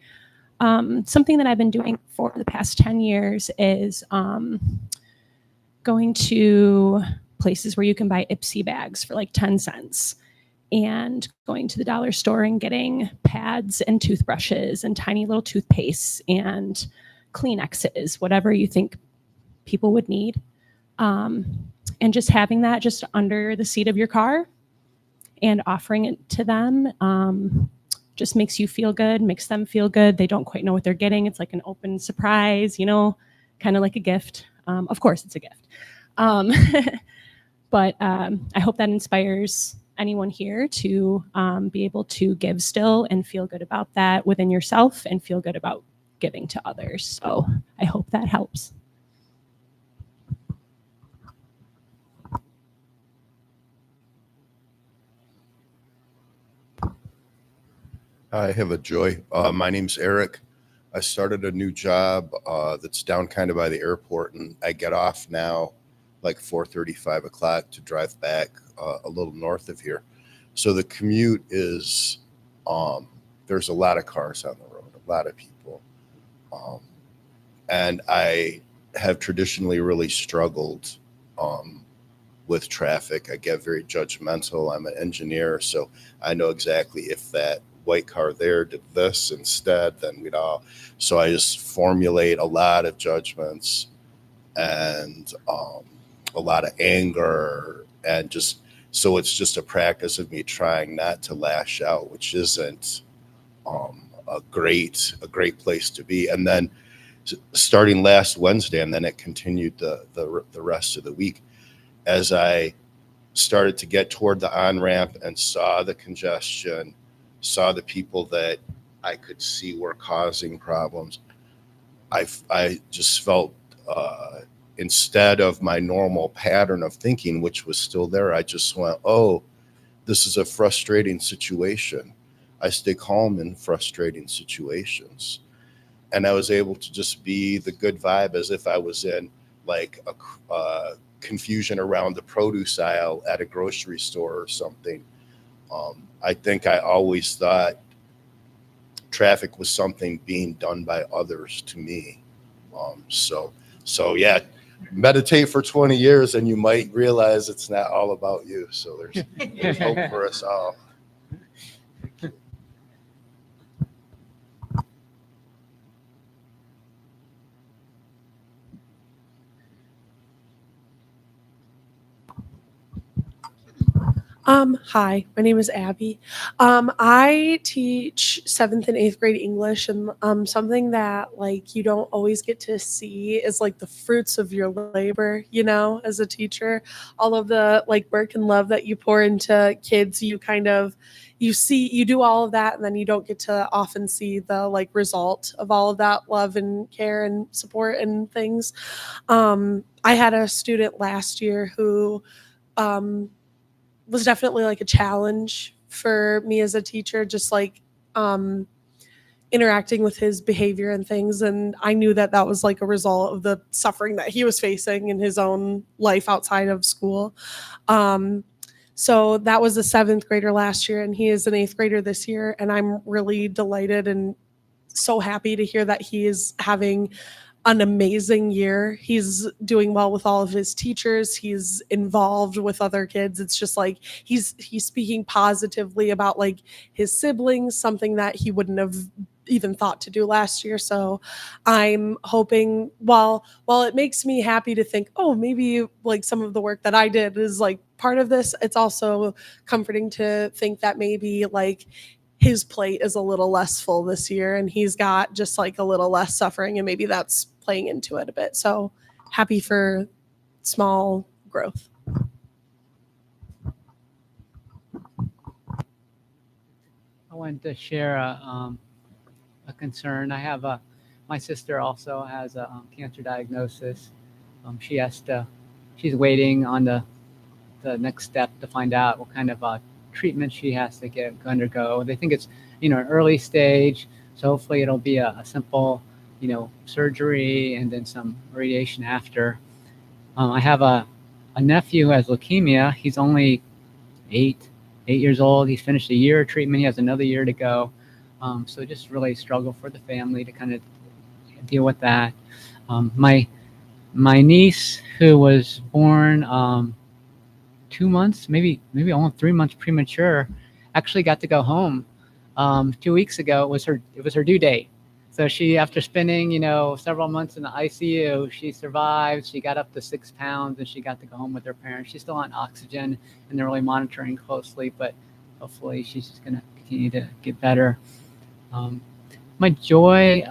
Something that I've been doing for the past 10 years is going to places where you can buy Ipsy bags for like 10 cents. And going to the dollar store and getting pads and toothbrushes and tiny little toothpastes and Kleenexes, whatever you think people would need. And just having that just under the seat of your car and offering it to them just makes you feel good, makes them feel good. They don't quite know what they're getting. It's like an open surprise, you know, kind of like a gift. Of course, it's a gift. But I hope that inspires anyone here to be able to give still and feel good about that within yourself and feel good about giving to others. So I hope that helps. I have a joy. My name's Eric. I started a new job that's down kind of by the airport, and I get off now like 4:30, 5 o'clock to drive back a little north of here. So the commute is, there's a lot of cars on the road, a lot of people. And I have traditionally really struggled with traffic. I get very judgmental. I'm an engineer, so I know exactly if that white car there did this instead, then we'd all. So I just formulate a lot of judgments and a lot of anger, and just so it's just a practice of me trying not to lash out, which isn't a great place to be. And then starting last Wednesday, and then it continued the rest of the week, as I started to get toward the on-ramp and saw the congestion, saw the people that I could see were causing problems, I just felt instead of my normal pattern of thinking, which was still there, I just went, oh, this is a frustrating situation. I stay calm in frustrating situations. And I was able to just be the good vibe as if I was in like a confusion around the produce aisle at a grocery store or something. I think I always thought traffic was something being done by others to me. So yeah, meditate for 20 years and you might realize it's not all about you. So there's hope for us all. Hi, my name is Abby. I teach 7th and 8th grade English, and something that like you don't always get to see is like the fruits of your labor, you know, as a teacher. All of the like work and love that you pour into kids, you do all of that, and then you don't get to often see the like result of all of that love and care and support and things. I had a student last year who was definitely like a challenge for me as a teacher, just like interacting with his behavior and things. And I knew that that was like a result of the suffering that he was facing in his own life outside of school. So that was a 7th grader last year, and he is an 8th grader this year. And I'm really delighted and so happy to hear that he is having an amazing year. He's doing well with all of his teachers. He's involved with other kids. It's just like he's speaking positively about like his siblings, something that he wouldn't have even thought to do last year. So I'm hoping, while it makes me happy to think, oh, maybe like some of the work that I did is like part of this, it's also comforting to think that maybe like his plate is a little less full this year and he's got just like a little less suffering, and maybe that's playing into it a bit. So happy for small growth. I wanted to share a concern. I have my sister also has a cancer diagnosis. She has to, she's waiting on the next step to find out what kind of treatment she has to undergo. They think it's, an early stage, so hopefully it'll be a simple, surgery and then some radiation after. I have a nephew who has leukemia. He's only 8 years old. He's finished a year of treatment. He has another year to go. So just really struggle for the family to kind of deal with that. My niece, who was born 2 months, maybe almost 3 months premature, actually got to go home 2 weeks ago. It was her due date. So she, after spending several months in the ICU, she survived. She got up to 6 pounds, and she got to go home with her parents. She's still on oxygen, and they're really monitoring closely. But hopefully, she's just going to continue to get better. My joy,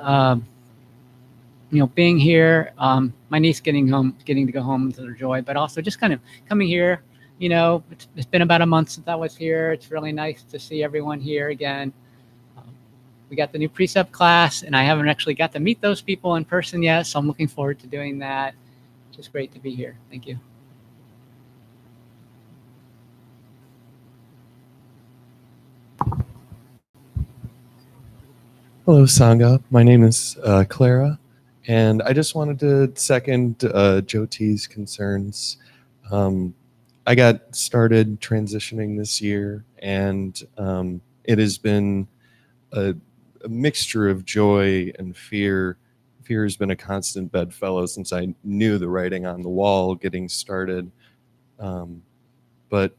being here. My niece getting to go home is their joy, but also just kind of coming here. It's been about a month since I was here. It's really nice to see everyone here again. We got the new precept class, and I haven't actually got to meet those people in person yet, so I'm looking forward to doing that. It's just great to be here. Thank you. Hello, Sangha. My name is Clara, and I just wanted to second Jyoti's concerns. I got started transitioning this year, and it has been a mixture of joy and fear. Fear has been a constant bedfellow since I knew the writing on the wall getting started. But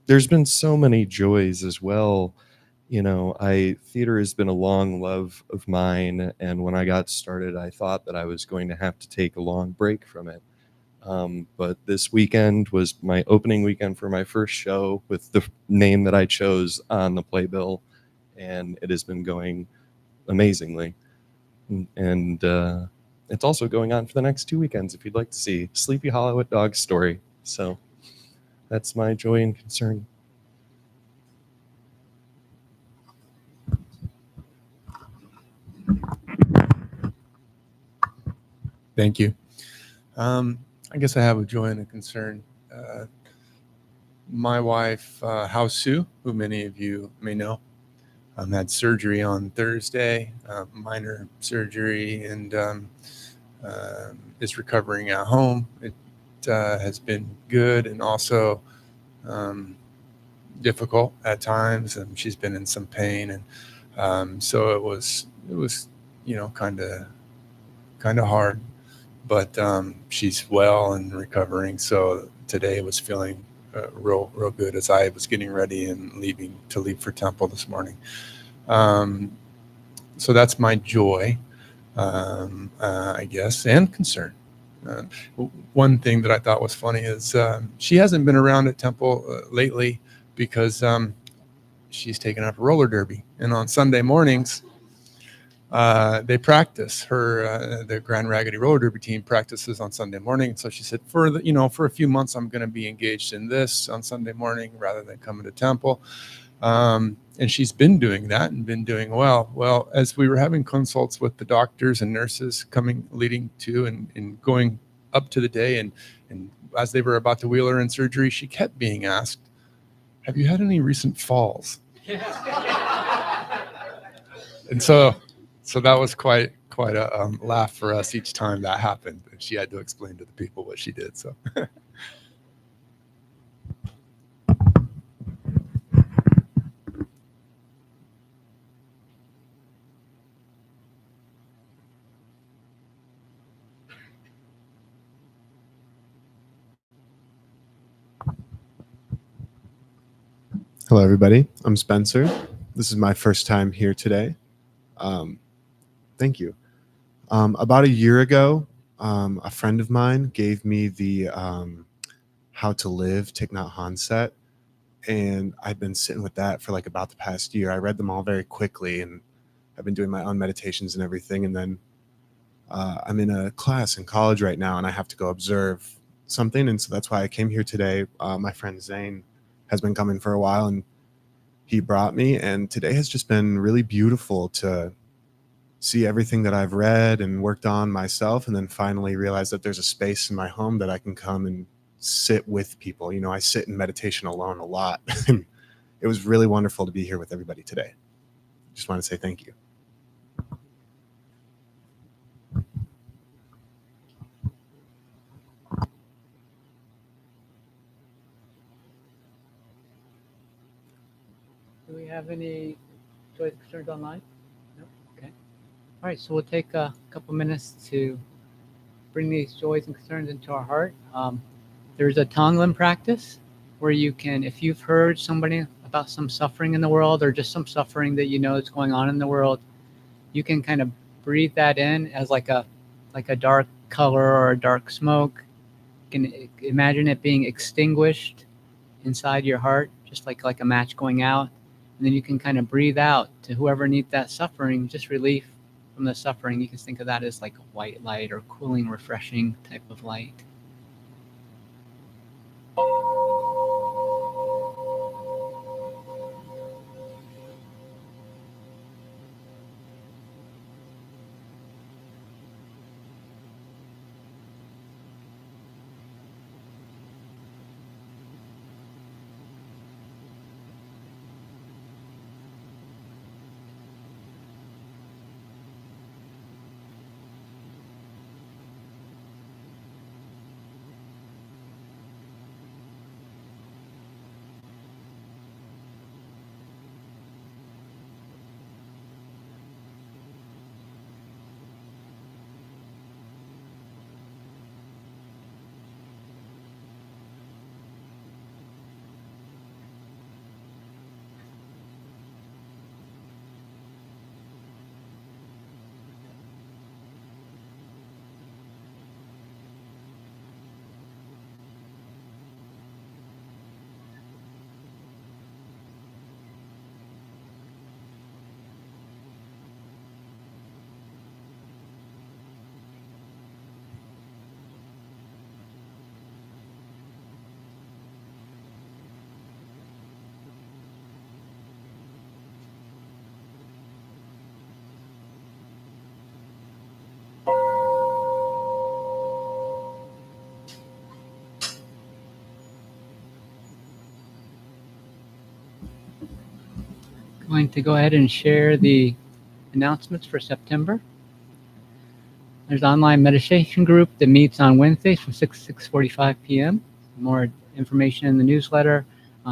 there's been so many joys as well. Theater has been a long love of mine, and when I got started, I thought that I was going to have to take a long break from it. But this weekend was my opening weekend for my first show with the name that I chose on the playbill, and it has been going amazingly. And it's also going on for the next 2 weekends if you'd like to see Sleepy Hollow at Dog Story. So that's my joy and concern. Thank you. I guess I have a joy and a concern. My wife, Hao Su, who many of you may know, had surgery on Thursday, minor surgery, and is recovering at home. It has been good and also difficult at times, and she's been in some pain, and so it was kind of hard. But she's well and recovering. So today was feeling real good as I was getting ready and to leave for temple this morning. So that's my joy, I guess, and concern. One thing that I thought was funny is she hasn't been around at temple lately because she's taken up roller derby. And on Sunday mornings, they practice. The Grand Raggedy Roller Derby team practices on Sunday morning. So she said, for a few months, I'm going to be engaged in this on Sunday morning rather than coming to temple. And she's been doing that and been doing well. Well, as we were having consults with the doctors and nurses leading to and going up to the day, and as they were about to wheel her in surgery, she kept being asked, "Have you had any recent falls?" And so that was quite a laugh for us each time that happened. And she had to explain to the people what she did. So. Hello, everybody. I'm Spencer. This is my first time here today. Thank you. About a year ago, a friend of mine gave me the How to Live Thich Nhat Hanh set, and I've been sitting with that for about the past year. I read them all very quickly, and I've been doing my own meditations and everything. And then I'm in a class in college right now, and I have to go observe something, and so that's why I came here today. My friend Zane has been coming for a while, and he brought me, and today has just been really beautiful to see everything that I've read and worked on myself, and then finally realize that there's a space in my home that I can come and sit with people. You know, I sit in meditation alone a lot. And it was really wonderful to be here with everybody today. Just want to say thank you. Do we have any joys and concerns online? No? Okay. All right, so we'll take a couple minutes to bring these joys and concerns into our heart. There's a Tonglen practice where you can, if you've heard somebody about some suffering in the world or just some suffering that you know is going on in the world, you can kind of breathe that in as like a dark color or a dark smoke. You can imagine it being extinguished inside your heart, just like a match going out. And then you can kind of breathe out to whoever needs that suffering, just relief from the suffering. You can think of that as like a white light or cooling, refreshing type of light. Going to go ahead and share the announcements for September. There's an online meditation group that meets on Wednesdays from 6:45 p.m. More information in the newsletter.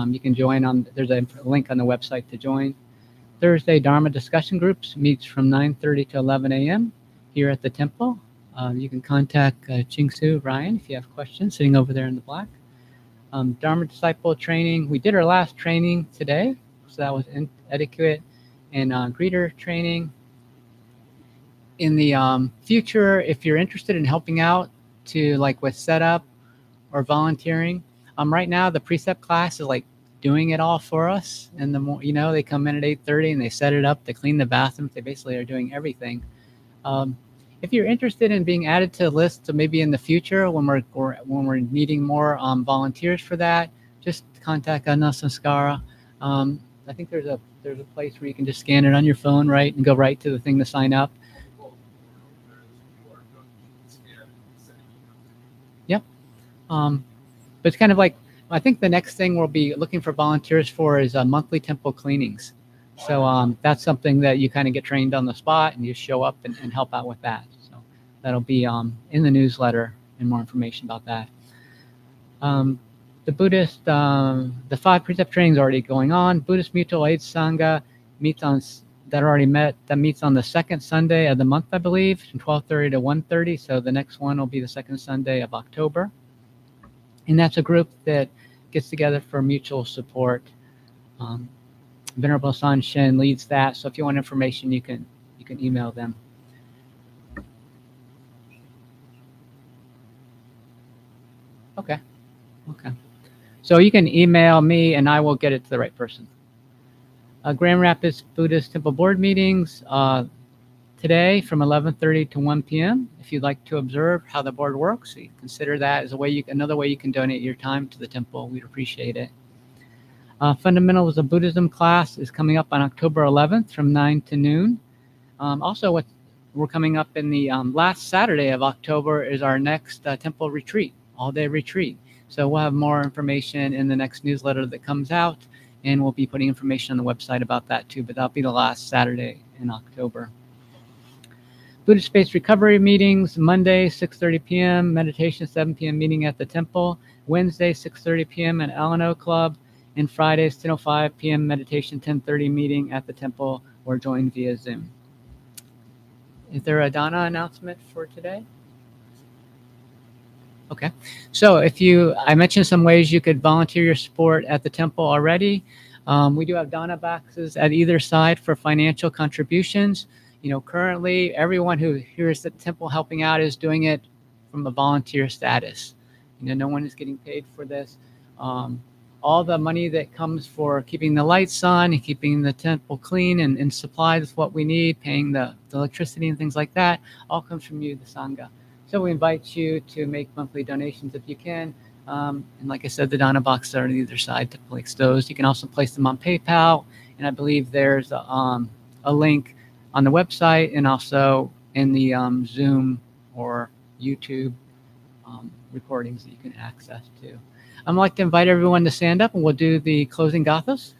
You can join on, there's a link on the website to join. Thursday, Dharma discussion groups meets from 9:30 to 11 a.m. here at the temple. You can contact Ching-Su Ryan if you have questions, sitting over there in the black. Dharma disciple training. We did our last training today. So that was etiquette and greeter training. In the future, if you're interested in helping out to like with setup or volunteering, right now the precept class is like doing it all for us. And the more, you know, they come in at 8:30 and they set it up, they clean the bathrooms, they basically are doing everything. If you're interested in being added to a list, so maybe in the future when we're needing more volunteers for that, just contact Anna Sanskara. I think there's a place where you can just scan it on your phone, right, and go right to the thing to sign up. Yep. But it's kind of like, I think the next thing we'll be looking for volunteers for is monthly temple cleanings. So that's something that you kind of get trained on the spot and you show up and help out with that. So that'll be in the newsletter and more information about that. The Buddhist, the 5 precept training is already going on. Buddhist Mutual Aid Sangha meets on, that already met, that meets on the second Sunday of the month, I believe, from 12:30 to 1:30. So the next one will be the second Sunday of October. And that's a group that gets together for mutual support. Venerable San Shen leads that. So if you want information, you can email them. Okay. So you can email me and I will get it to the right person. Grand Rapids Buddhist Temple Board meetings. today from 11:30 to 1 p.m. If you'd like to observe how the board works, you consider that as another way you can donate your time to the temple. We'd appreciate it. Fundamentals of Buddhism class is coming up on October 11th from 9 to noon. Also, we're coming up in the last Saturday of October is our next temple retreat, all-day retreat. So we'll have more information in the next newsletter that comes out, and we'll be putting information on the website about that too, but that'll be the last Saturday in October. Buddhist Space Recovery meetings, Monday, 6:30 p.m., meditation, 7 p.m. meeting at the temple, Wednesday, 6:30 p.m. at Alano Club, and Fridays, 10:05 p.m. meditation, 10:30 meeting at the temple, or join via Zoom. Is there a Dana announcement for today? Okay, so I mentioned some ways you could volunteer your support at the temple already. We do have Dana boxes at either side for financial contributions. Currently everyone who here is at the temple helping out is doing it from a volunteer status. No one is getting paid for this. All the money that comes for keeping the lights on and keeping the temple clean and supplies what we need, paying the electricity and things like that, all comes from you, the Sangha. So we invite you to make monthly donations if you can. And like I said, the Dana boxes are on either side to place those. You can also place them on PayPal. And I believe there's a link on the website and also in the Zoom or YouTube recordings that you can access to. I'd like to invite everyone to stand up and we'll do the closing gathas.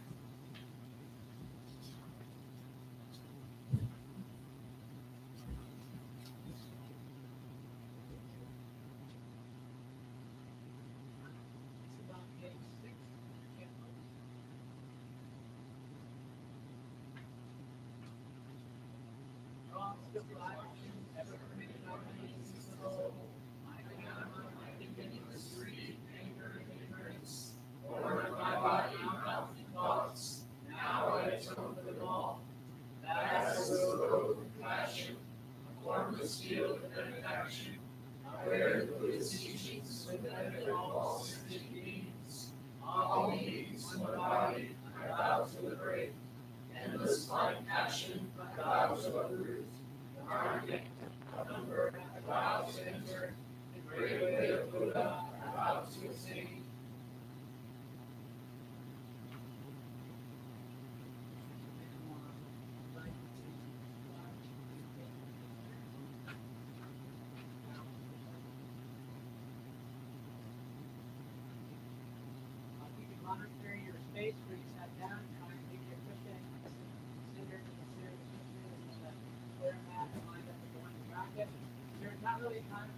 There's not really time